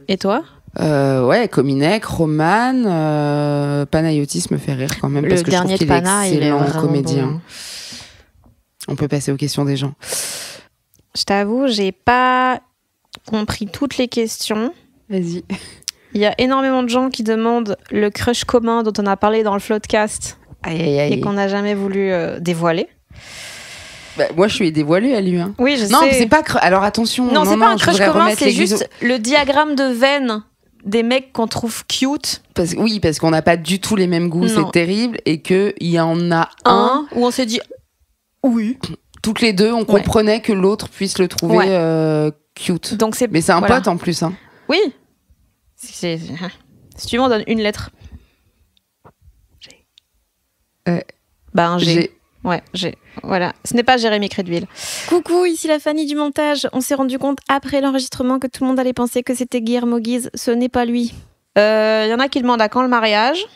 Et toi? Ouais, Cominec, Roman, Panayotis me fait rire quand même parce que je trouve qu'il est excellent comédien. Bon. On peut passer aux questions des gens. Je t'avoue, j'ai pas compris toutes les questions. Vas-y. Il y a énormément de gens qui demandent le crush commun dont on a parlé dans le Floodcast et qu'on n'a jamais voulu dévoiler. Bah, moi, je suis dévoilée à lui. Hein. Oui, je sais. Non, c'est pas. Alors attention. Non, c'est pas un crush commun, c'est juste le diagramme de veine des mecs qu'on trouve cute. Oui, parce qu'on n'a pas du tout les mêmes goûts, c'est terrible, et qu'il y en a un où on s'est dit oui. Toutes les deux, on comprenait que l'autre puisse le trouver cute. Donc mais c'est un pote en plus. Hein. Oui. Si tu m'en donnes une lettre. G. Bah un G. G. Ouais, G. Voilà. Ce n'est pas Jérémy Crédville. Coucou, ici la Fanny du montage. On s'est rendu compte après l'enregistrement que tout le monde allait penser que c'était Guillermo Guise. Ce n'est pas lui. Y en a qui demandent à quand le mariage.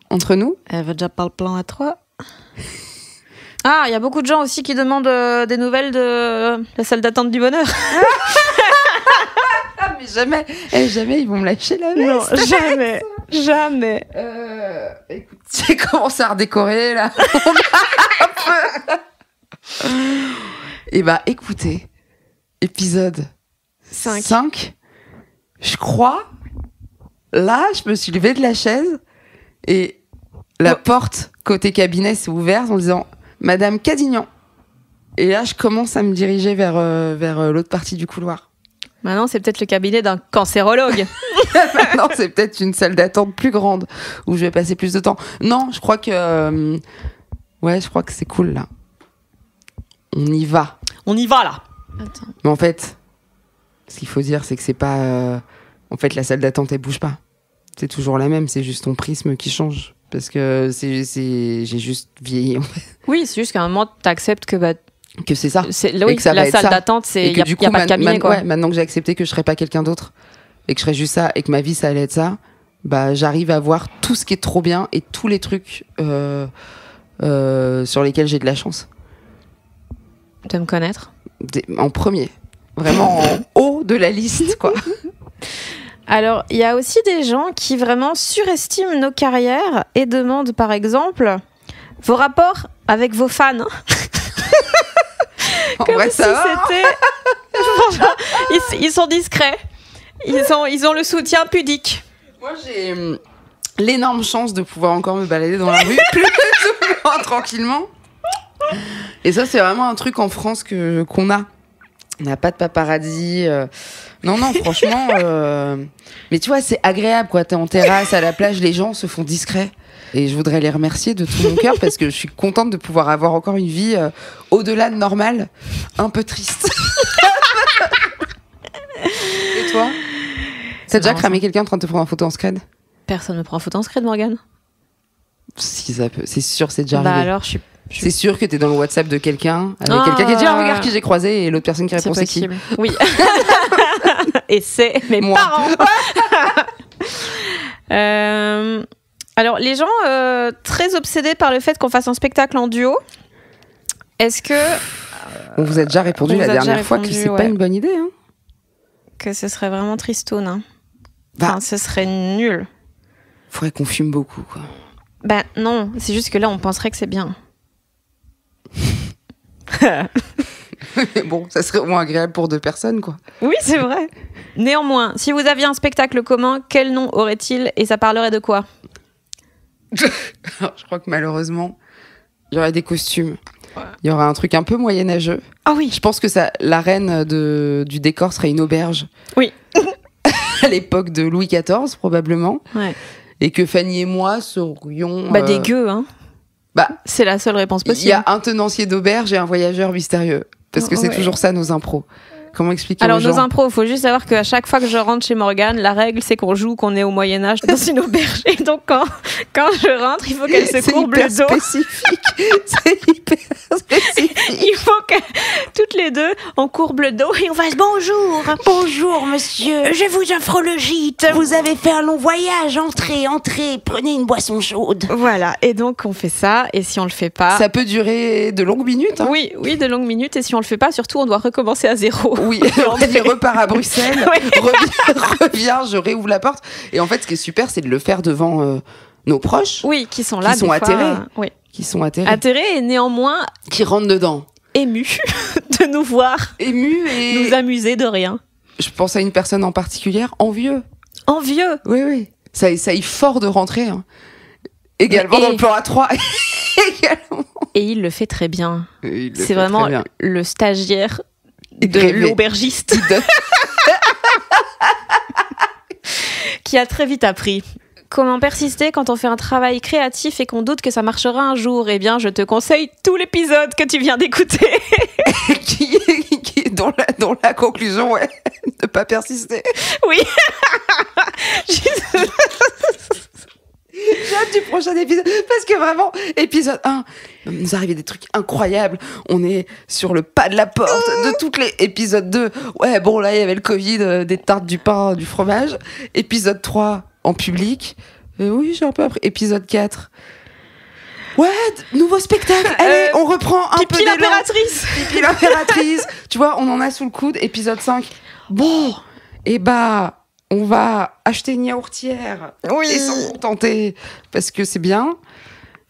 Entre nous? Elle veut déjà pas le plan à 3. Ah, il y a beaucoup de gens aussi qui demandent des nouvelles de la salle d'attente du bonheur. Mais jamais ils vont me lâcher la veste. Non, jamais. Écoute, j'ai commencé à redécorer là. Et bah écoutez, épisode 5. Je crois, là, je me suis levée de la chaise et la porte côté cabinet s'est ouverte en disant Madame Cadignan. Et là, je commence à me diriger vers l'autre partie du couloir. Maintenant, c'est peut-être le cabinet d'un cancérologue. Maintenant, c'est peut-être une salle d'attente plus grande où je vais passer plus de temps. Non, je crois que je crois que c'est cool là. On y va. On y va là. Attends. Mais en fait, ce qu'il faut dire, c'est que c'est pas. En fait, la salle d'attente, elle bouge pas. C'est toujours la même. C'est juste ton prisme qui change. Parce que j'ai juste vieilli. En fait. Oui, c'est juste qu'à un moment, t'acceptes que que c'est ça. Oui, que ça la salle d'attente, il n'y a pas de cabinet. Quoi. Maintenant que j'ai accepté que je serais pas quelqu'un d'autre et que je serais juste ça et que ma vie, ça allait être ça, bah, j'arrive à voir tout ce qui est trop bien et tous les trucs sur lesquels j'ai de la chance. De me connaître en premier. Vraiment en haut de la liste, quoi. Alors, il y a aussi des gens qui vraiment surestiment nos carrières et demandent, par exemple, vos rapports avec vos fans. Comme vrai, si c'était... ils sont discrets. Ils ont le soutien pudique. Moi, j'ai l'énorme chance de pouvoir encore me balader dans la rue plus souvent, tranquillement. Et ça, c'est vraiment un truc en France qu'on a. On n'a pas de paparazzi. Non, franchement. Mais tu vois, c'est agréable, quoi. T'es en terrasse, à la plage, les gens se font discrets. Et je voudrais les remercier de tout mon cœur parce que je suis contente de pouvoir avoir encore une vie au-delà de normale, un peu triste. Et toi? T'as déjà cramé quelqu'un en train de te prendre en photo en scred? Personne me prend en photo en scred, Morgane. Si ça peut, c'est sûr, c'est déjà arrivé. Bah alors, c'est sûr que t'es dans le WhatsApp de quelqu'un avec quelqu'un qui dit regarde qui j'ai croisé et l'autre personne qui répond c'est qui. Oui. Et c'est mes Moi. parents. Alors, les gens très obsédés par le fait qu'on fasse un spectacle en duo, est-ce que... On vous a déjà répondu la dernière fois que c'est pas une bonne idée. Hein. Que ce serait vraiment tristoun. Hein. Bah, enfin, ce serait nul. Faudrait qu'on fume beaucoup, quoi. Ben non, c'est juste que là, on penserait que c'est bien. Bon, ça serait au moins agréable pour 2 personnes, quoi. Oui, c'est vrai. Néanmoins, si vous aviez un spectacle commun, quel nom aurait-il et ça parlerait de quoi? Alors, je crois que malheureusement, il y aurait des costumes. Ouais. Il y aurait un truc un peu moyenâgeux. Ah oui. Je pense que la reine du décor serait une auberge. Oui. À l'époque de Louis XIV, probablement. Ouais. Et que Fanny et moi serions... Des gueux, hein. C'est la seule réponse possible. Il y a un tenancier d'auberge et un voyageur mystérieux. Parce que c'est toujours ça, nos impros. Comment expliquer Alors, aux gens? nos impros, il faut juste savoir qu'à chaque fois que je rentre chez Morgane, la règle, c'est qu'on joue qu'on est au Moyen-Âge dans une auberge. Et donc, quand je rentre, il faut qu'elle se courbe le dos. C'est hyper spécifique. Il faut que toutes les deux, on courbe le dos et on fasse bonjour. Bonjour, monsieur. Je vous offre le gîte. Vous avez fait un long voyage. Entrez, entrez. Prenez une boisson chaude. Voilà. Et donc, on fait ça. Et si on le fait pas... Ça peut durer de longues minutes. Hein. Oui, de longues minutes. Et si on le fait pas, surtout, on doit recommencer à zéro. Oui, on repart à Bruxelles, revient, je réouvre la porte. Et en fait, ce qui est super, c'est de le faire devant nos proches. Oui, qui sont là, qui sont atterrés. Oui. Qui sont atterrés. Atterrés et néanmoins... Qui rentrent dedans. Émus de nous voir. Émus et... Nous amuser de rien. Je pense à une personne en particulier, envieux. Envieux. Oui. Ça est fort de rentrer. Hein. Également dans le plan A3. Également. Et il le fait très bien. C'est vraiment le stagiaire de l'aubergiste qui a très vite appris. Comment persister quand on fait un travail créatif et qu'on doute que ça marchera un jour? Eh bien, je te conseille tout l'épisode que tu viens d'écouter. qui est dont la conclusion est de pas persister. Oui. J'ai hâte du prochain épisode parce que vraiment, épisode 1, il nous arrivait des trucs incroyables. On est sur le pas de la porte de toutes les. Épisode 2, ouais, bon, là, il y avait le Covid, des tartes, du pain, du fromage. Épisode 3, en public. Oui, j'ai un peu appris. Épisode 4. Ouais, nouveau spectacle. Allez, on reprend un peu d'élan. Pipi l'impératrice. Tu vois, on en a sous le coude. Épisode 5. Bon, on va acheter une yaourtière et s'en contenter parce que c'est bien.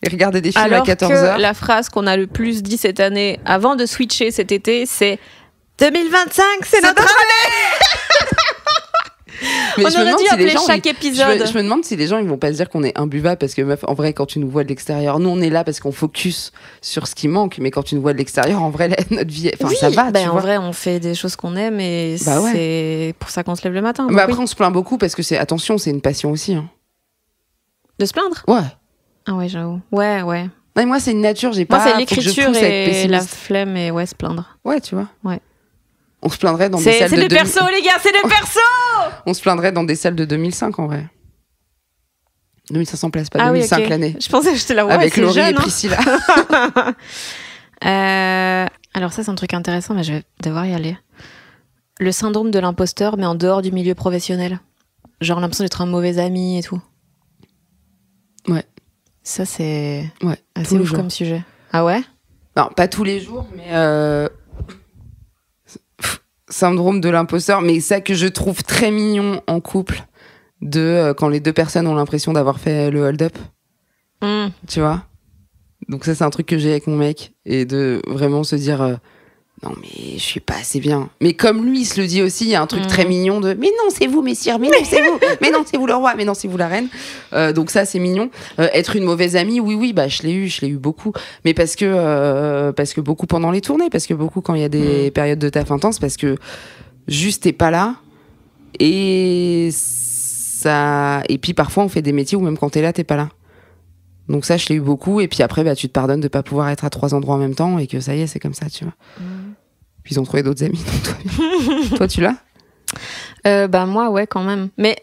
Et regarder des films à 14h. Alors que la phrase qu'on a le plus dit cette année, avant de switcher cet été, c'est 2025, c'est notre année. Mais on aurait dû appeler chaque épisode. Je me demande si les gens ils vont pas se dire qu'on est imbuvable parce que meuf, en vrai, quand tu nous vois de l'extérieur, nous on est là parce qu'on focus sur ce qui manque, mais quand tu nous vois de l'extérieur, en vrai, notre vie, ça va. Tu en vois. vrai, on fait des choses qu'on aime et c'est pour ça qu'on se lève le matin. Après, on se plaint beaucoup parce que c'est une passion aussi. Hein. De se plaindre? Ouais. Ah ouais, j'avoue. Ouais. Non, moi, c'est une nature, j'ai moi, pas. Moi, c'est l'écriture et la flemme et se plaindre. Ouais, tu vois. Ouais. On se plaindrait dans des salles de... C'est des persos, les gars, c'est des persos. On se plaindrait dans des salles de 2005, en vrai. 2500 places, pas 2005 oui, okay. L'année. Je pensais que j'étais là, ouais, avec Laurie jeune, et Priscilla. Alors ça, c'est un truc intéressant, mais je vais devoir y aller. Le syndrome de l'imposteur, mais en dehors du milieu professionnel. Genre l'impression d'être un mauvais ami et tout. Ouais. Ça, c'est assez ouf comme sujet. Ah ouais? Non, pas tous les jours, mais... syndrome de l'imposteur, mais ça que je trouve très mignon en couple, quand les 2 personnes ont l'impression d'avoir fait le hold-up. Tu vois? Donc ça, c'est un truc que j'ai avec mon mec, et de vraiment se dire non mais je suis pas assez bien. Mais comme lui, il se le dit aussi, il y a un truc très mignon de mais non, c'est vous, messire, mais non, c'est vous, mais non, c'est vous le roi, mais non, c'est vous la reine. Donc ça, c'est mignon. Être une mauvaise amie, oui, je l'ai eu beaucoup, mais parce que beaucoup pendant les tournées, parce que beaucoup quand il y a des périodes de taf intenses, parce que juste t'es pas là, et puis parfois on fait des métiers où même quand t'es là, t'es pas là. Donc ça, je l'ai eu beaucoup. Et puis après, tu te pardonnes de pas pouvoir être à 3 endroits en même temps et que ça y est, c'est comme ça, tu vois. Puis ils ont trouvé d'autres amis. Donc toi, tu l'as? Moi, ouais, quand même. Mais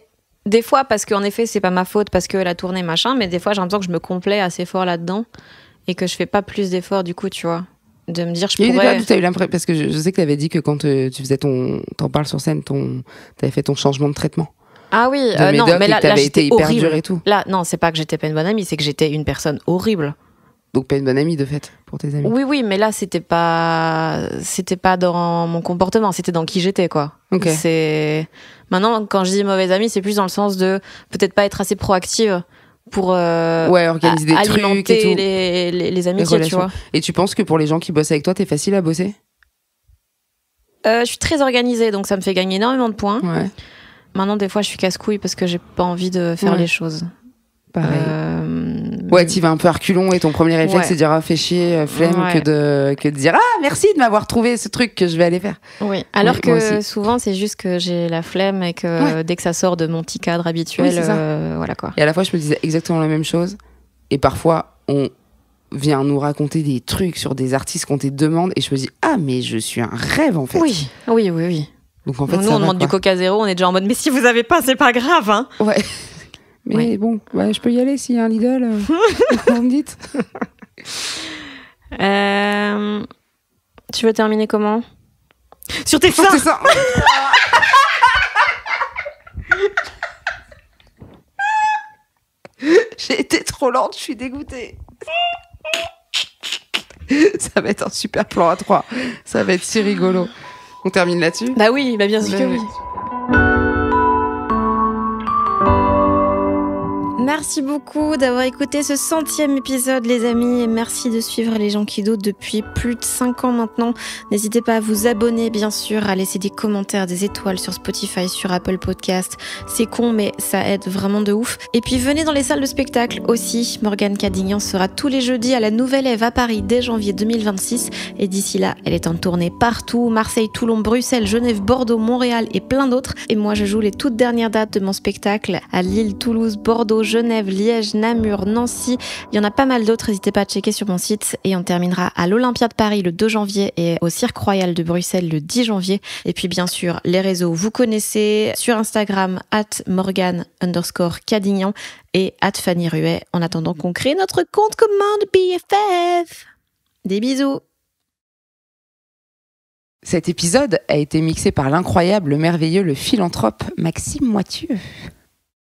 des fois, parce qu'en effet, c'est pas ma faute, parce que la tournée, machin, mais des fois, j'ai l'impression que je me complais assez fort là-dedans et que je fais pas plus d'efforts, du coup, tu vois. de me dire, je Il y a eu des pourrais... périodes où t'as eu l'impression, parce que je sais que t'avais dit que quand tu faisais t'en parles sur scène, t'avais fait ton changement de traitement. Ah oui, De non, médoc, mais et là, que t'avais j'étais été hyper horrible. dur et tout. Là, non, c'est pas que j'étais pas une bonne amie, c'est que j'étais une personne horrible. Donc pas une bonne amie de fait pour tes amis. Oui, mais là, c'était pas dans mon comportement, c'était dans qui j'étais, quoi. Ok. Maintenant, quand je dis mauvaise amie, c'est plus dans le sens de peut-être pas être assez proactive pour organiser des trucs alimenter et tout. les amitiés, tu vois. Et tu penses que pour les gens qui bossent avec toi, t'es facile à bosser? Je suis très organisée, donc ça me fait gagner énormément de points. Ouais. Maintenant, des fois, je suis casse-couille parce que j'ai pas envie de faire les choses. Pareil. Ouais, t'y vas un peu à reculons et ton premier réflexe, c'est de dire fais chier, flemme, que de dire merci de m'avoir trouvé ce truc que je vais aller faire. Oui, alors que souvent, c'est juste que j'ai la flemme et que dès que ça sort de mon petit cadre habituel, voilà quoi. Et à la fois, je me disais exactement la même chose. Et parfois, on vient nous raconter des trucs sur des artistes qu'on te demande et je me dis mais je suis un rêve en fait. Oui. Donc en fait, nous, on demande du Coca Zéro, on est déjà en mode mais si vous avez pas, c'est pas grave, hein. Ouais. Mais bon, je peux y aller s'il y a un Lidl. Vous me dites. Tu veux terminer comment? Sur tes seins. J'ai été trop lente, je suis dégoûtée. Ça va être un super plan à 3. Ça va être si rigolo. On termine là-dessus? Bah oui, bien sûr que oui. Merci beaucoup d'avoir écouté ce 100e épisode, les amis, et merci de suivre Les gens qui doutent depuis plus de 5 ans maintenant. N'hésitez pas à vous abonner, bien sûr, à laisser des commentaires, des étoiles sur Spotify, sur Apple Podcast. C'est con, mais ça aide vraiment de ouf. Et puis venez dans les salles de spectacle aussi. Morgane Cadignan sera tous les jeudis à la Nouvelle Ève à Paris dès janvier 2026. Et d'ici là, elle est en tournée partout: Marseille, Toulon, Bruxelles, Genève, Bordeaux, Montréal et plein d'autres. Et moi, je joue les toutes dernières dates de mon spectacle à Lille, Toulouse, Bordeaux, Genève, Liège, Namur, Nancy. Il y en a pas mal d'autres, n'hésitez pas à checker sur mon site. Et on terminera à l'Olympia de Paris le 2 janvier et au Cirque Royal de Bruxelles le 10 janvier. Et puis bien sûr, les réseaux, vous connaissez, sur Instagram, @Morgane_Cadignan et @Fanny Ruet, en attendant qu'on crée notre compte commun de BFF. Des bisous. Cet épisode a été mixé par l'incroyable, le merveilleux, le philanthrope Maxime Moitieu.